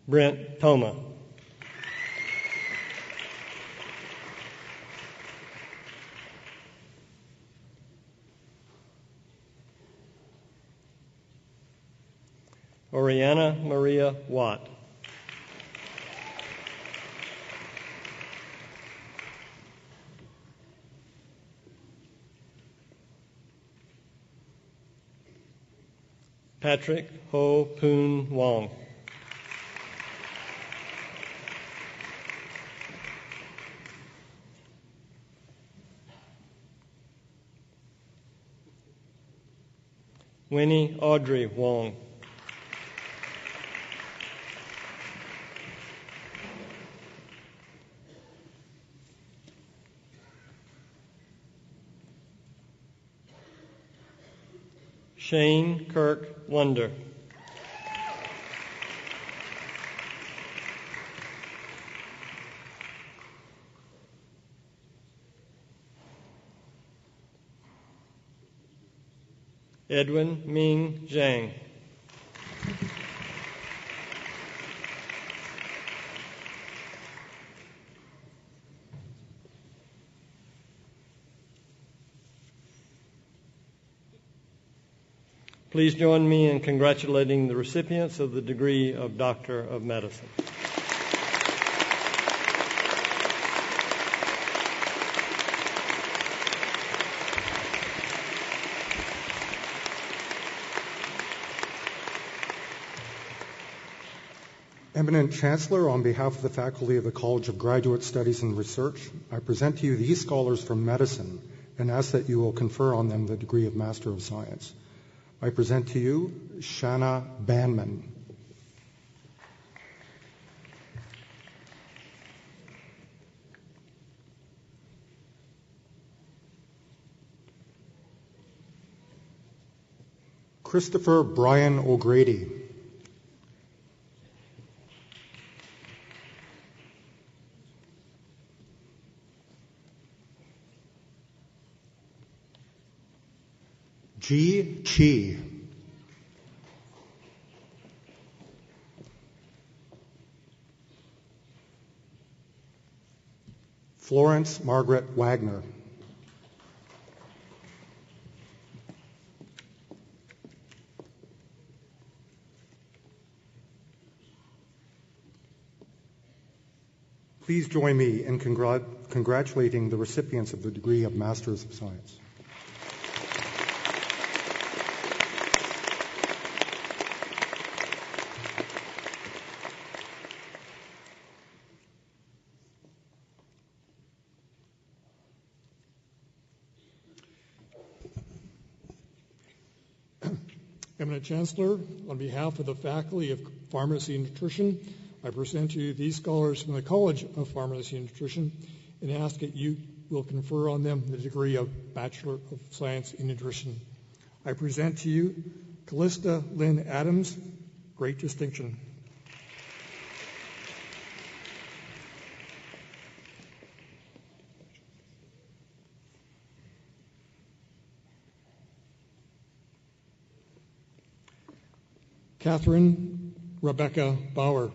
Brent Toma. Oriana Maria Watt. Patrick Ho Poon Wong. Winnie Audrey Wong. Shane Kirk Wonder. Edwin Ming Zhang. Please join me in congratulating the recipients of the degree of Doctor of Medicine.
Eminent Chancellor, on behalf of the faculty of the College of Graduate Studies and Research, I present to you these scholars from medicine and ask that you will confer on them the degree of Master of Science. I present to you Shanna Banman. Christopher Brian O'Grady. Ji Chi. Florence Margaret Wagner. Please join me in congratulating the recipients of the degree of Masters of Science.
Eminent Chancellor, on behalf of the Faculty of Pharmacy and Nutrition, I present to you these scholars from the College of Pharmacy and Nutrition and ask that you will confer on them the degree of Bachelor of Science in Nutrition. I present to you Callista Lynn Adams, great distinction. Catherine Rebecca Bauer.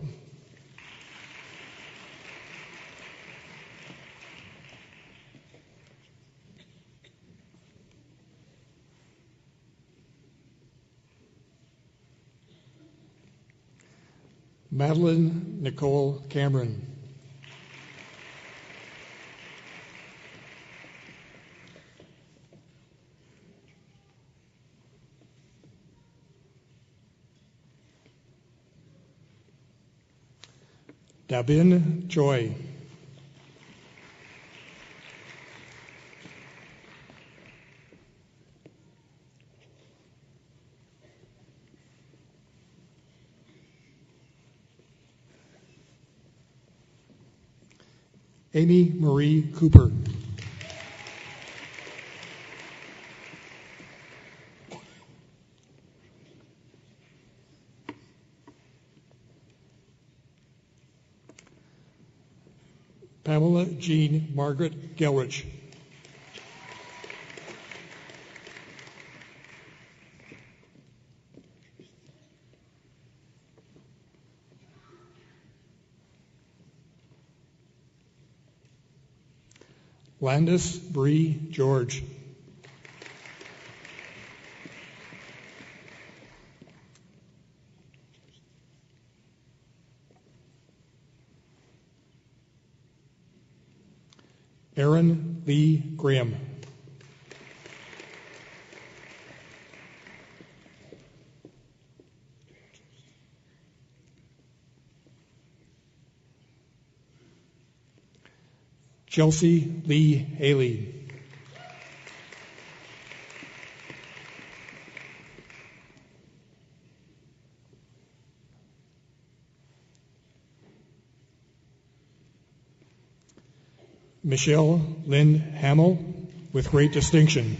Madeline Nicole Cameron. Davin Choi. Amy Marie Cooper. Pamela Jean Margaret Gelrich. Landis Bree George. Aaron Lee Graham. Chelsea Lee Haley. Michelle Lynn Hamill, with great distinction.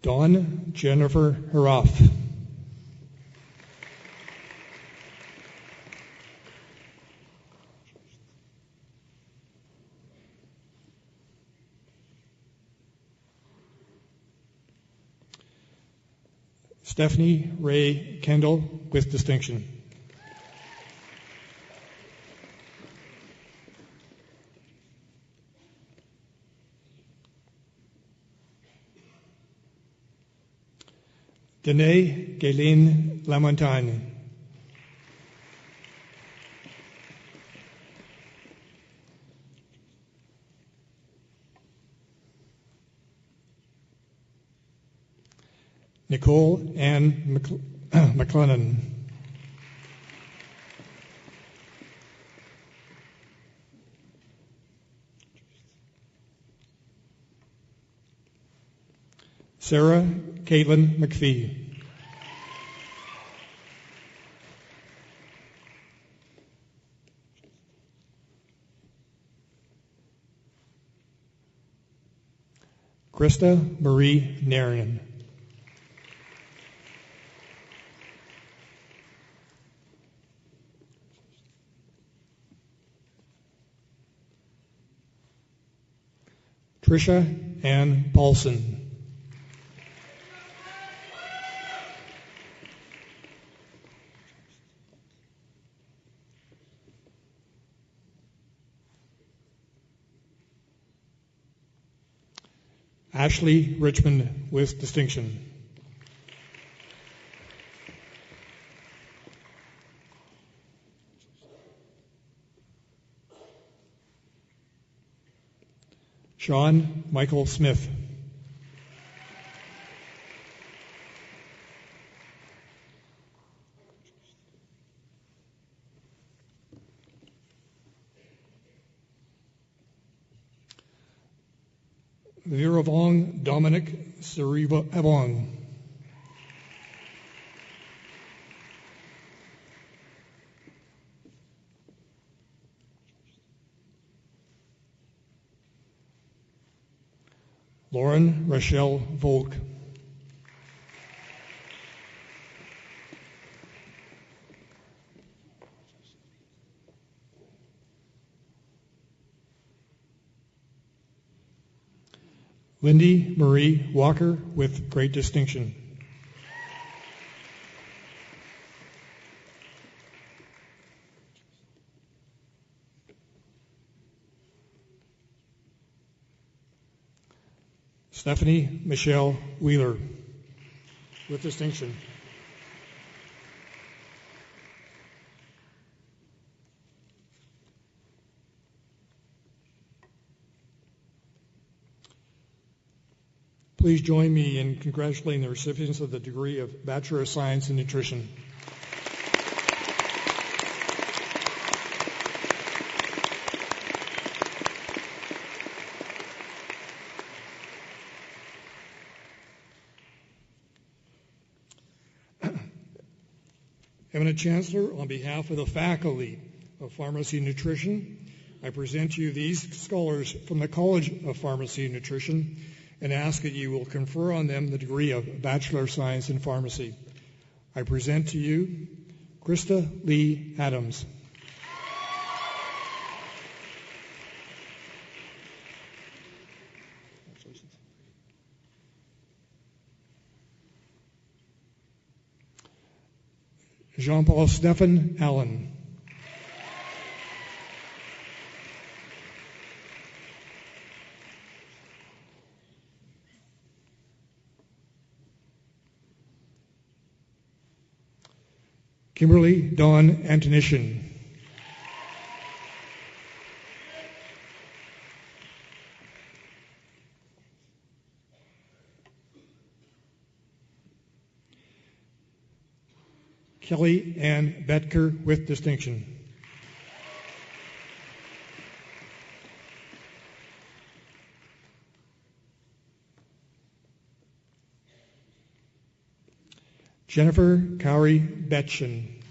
Dawn Jennifer Haraff. Stephanie Ray Kendall, with distinction. Danae Galen Lamontagne. Nicole Ann McLennan. Sarah Caitlin McPhee. Krista Marie Narian. Tricia Ann Paulson. Ashley Richmond, with distinction. Sean Michael Smith. Viravong Dominic Sarivong. Lauren Rochelle Volk. Lindy Marie Walker, with great distinction. Stephanie Michelle Wheeler, with distinction. Please join me in congratulating the recipients of the degree of Bachelor of Science in Nutrition. Eminent Chancellor, on behalf of the Faculty of Pharmacy and Nutrition, I present to you these scholars from the College of Pharmacy and Nutrition and ask that you will confer on them the degree of Bachelor of Science in Pharmacy. I present to you Krista Lee Adams. Jean-Paul Stephan Allen. Kimberly Dawn Antonishin. Kelly Ann Betker with distinction. Jennifer Cowrie Betchen.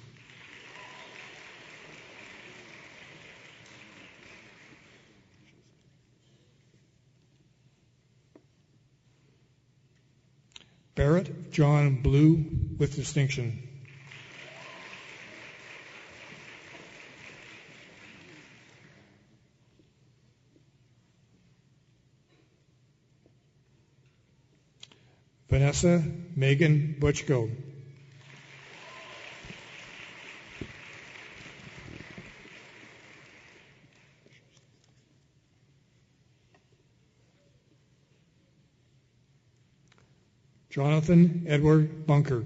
Barrett John Blue with distinction. Vanessa Megan Butchko. Jonathan Edward Bunker.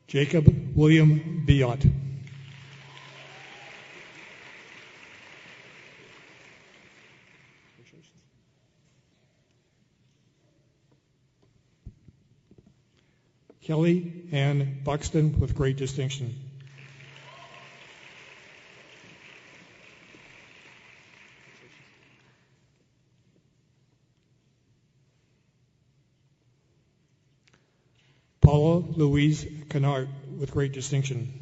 Jacob William Biot. Kelly Ann Buxton with great distinction. Paula Louise Kennard with great distinction.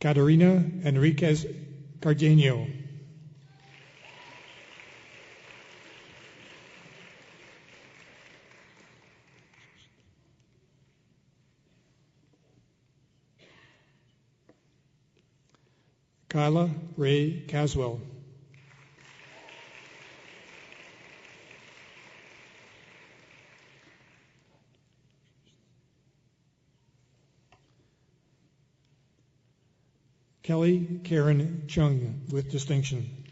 Caterina Enriquez Cardenio. Kyla Ray Caswell. Kelly Karen Chung with distinction.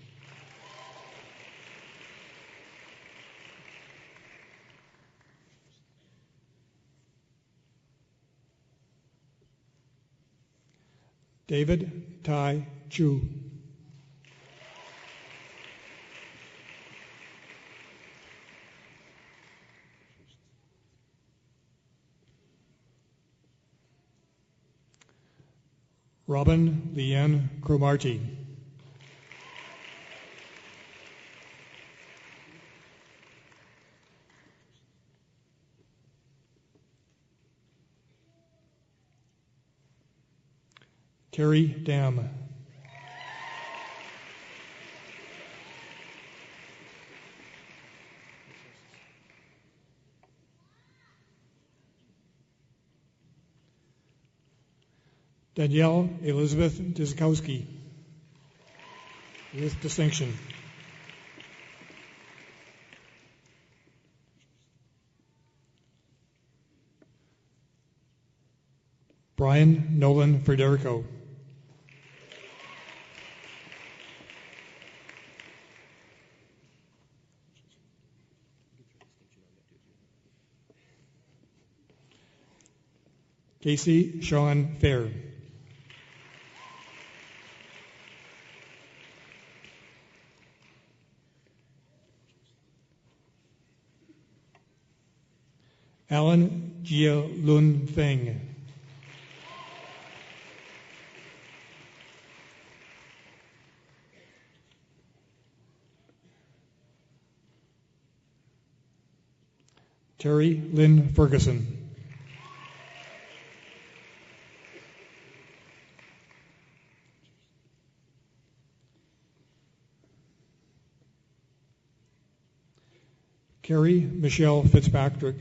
David Tai Chu. Robin Leanne Cromarty. Terry Dam. Danielle Elizabeth Dyskowski with distinction. Brian Nolan Federico. Casey Sean Fair. Alan Jia Lun Feng. Terry Lynn Ferguson. Carrie Michelle Fitzpatrick.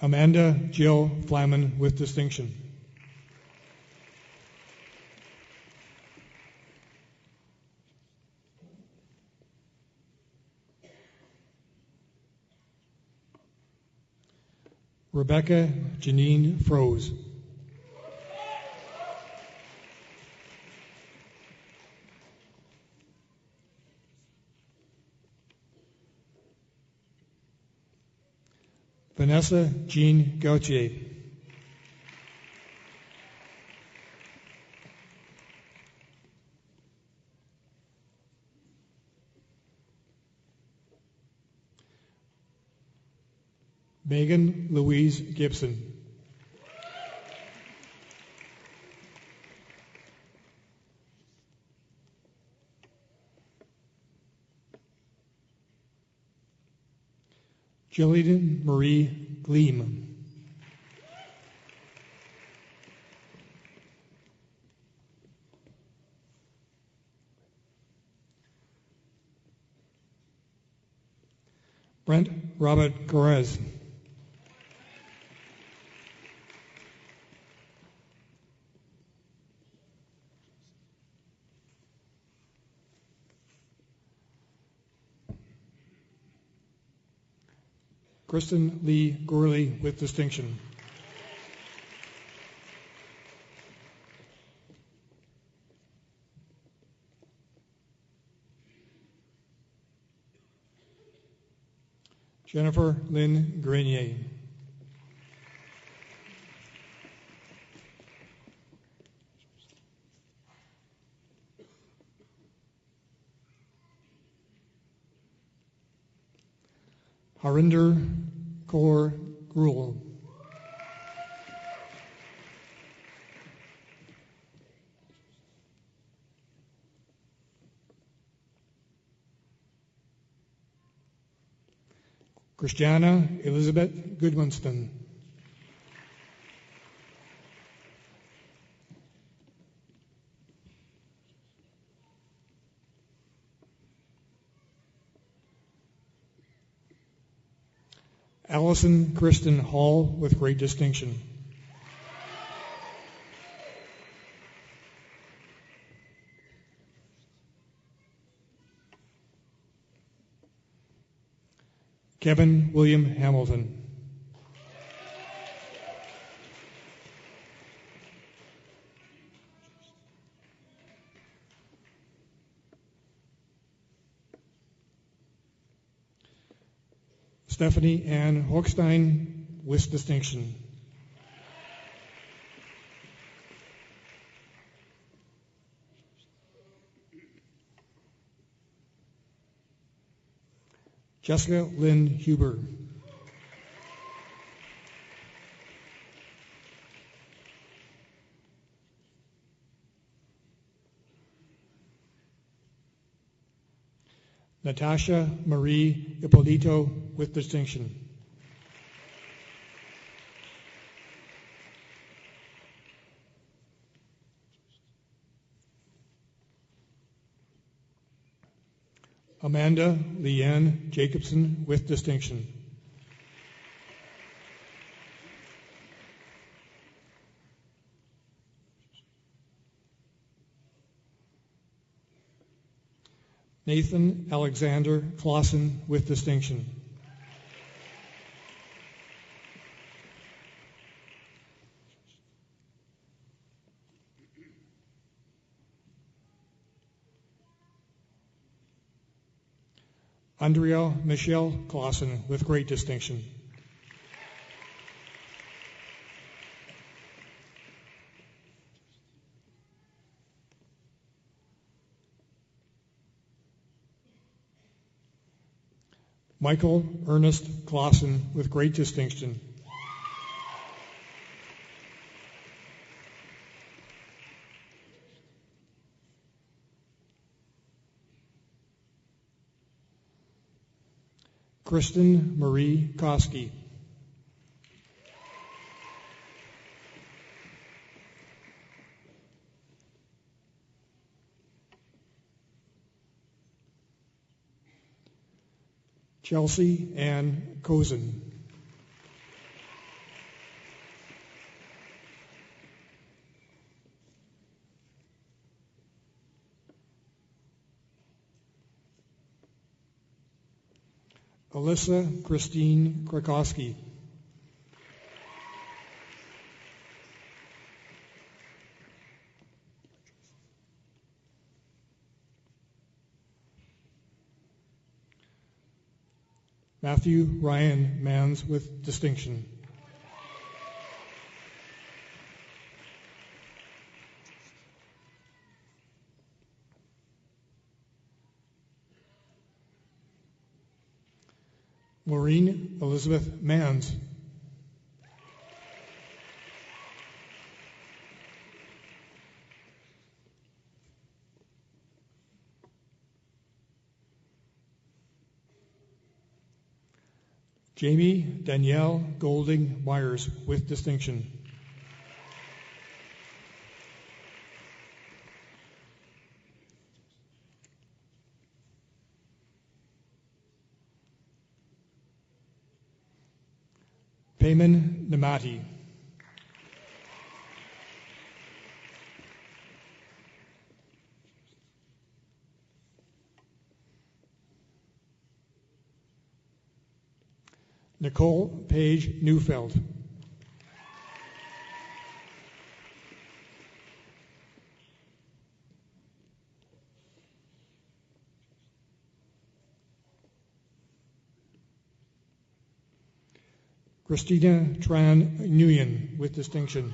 Amanda Jill Flaman with distinction. Rebecca Janine Froze. Vanessa Jean Gauthier. Megan Louise Gibson. Jillian Marie Gleam. Brent Robert Gorez. Kristen Lee Gurley with distinction. Jennifer Lynn Grenier. Harinder Kaur Grul. Christiana Elizabeth Goodwinston. Allison Kristen Hall with great distinction. Kevin William Hamilton. Stephanie Ann Hochstein with distinction. Jessica Lynn Huber. Natasha Marie Ippolito with distinction. Amanda Leanne Jacobson with distinction. Nathan Alexander Clausen with distinction. Andrea Michelle Clausen with great distinction. Michael Ernest Clausen with great distinction. Kristen Marie Koski. Chelsea Ann Cozen. Alyssa Christine Krakowski. Matthew Ryan Mans with distinction. Maureen Elizabeth Mans. Jamie Danielle Golding Myers with distinction. Payman Namati. Nicole Page Neufeld. Christina Tran Nguyen with distinction.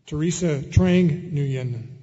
Teresa Trang Nguyen.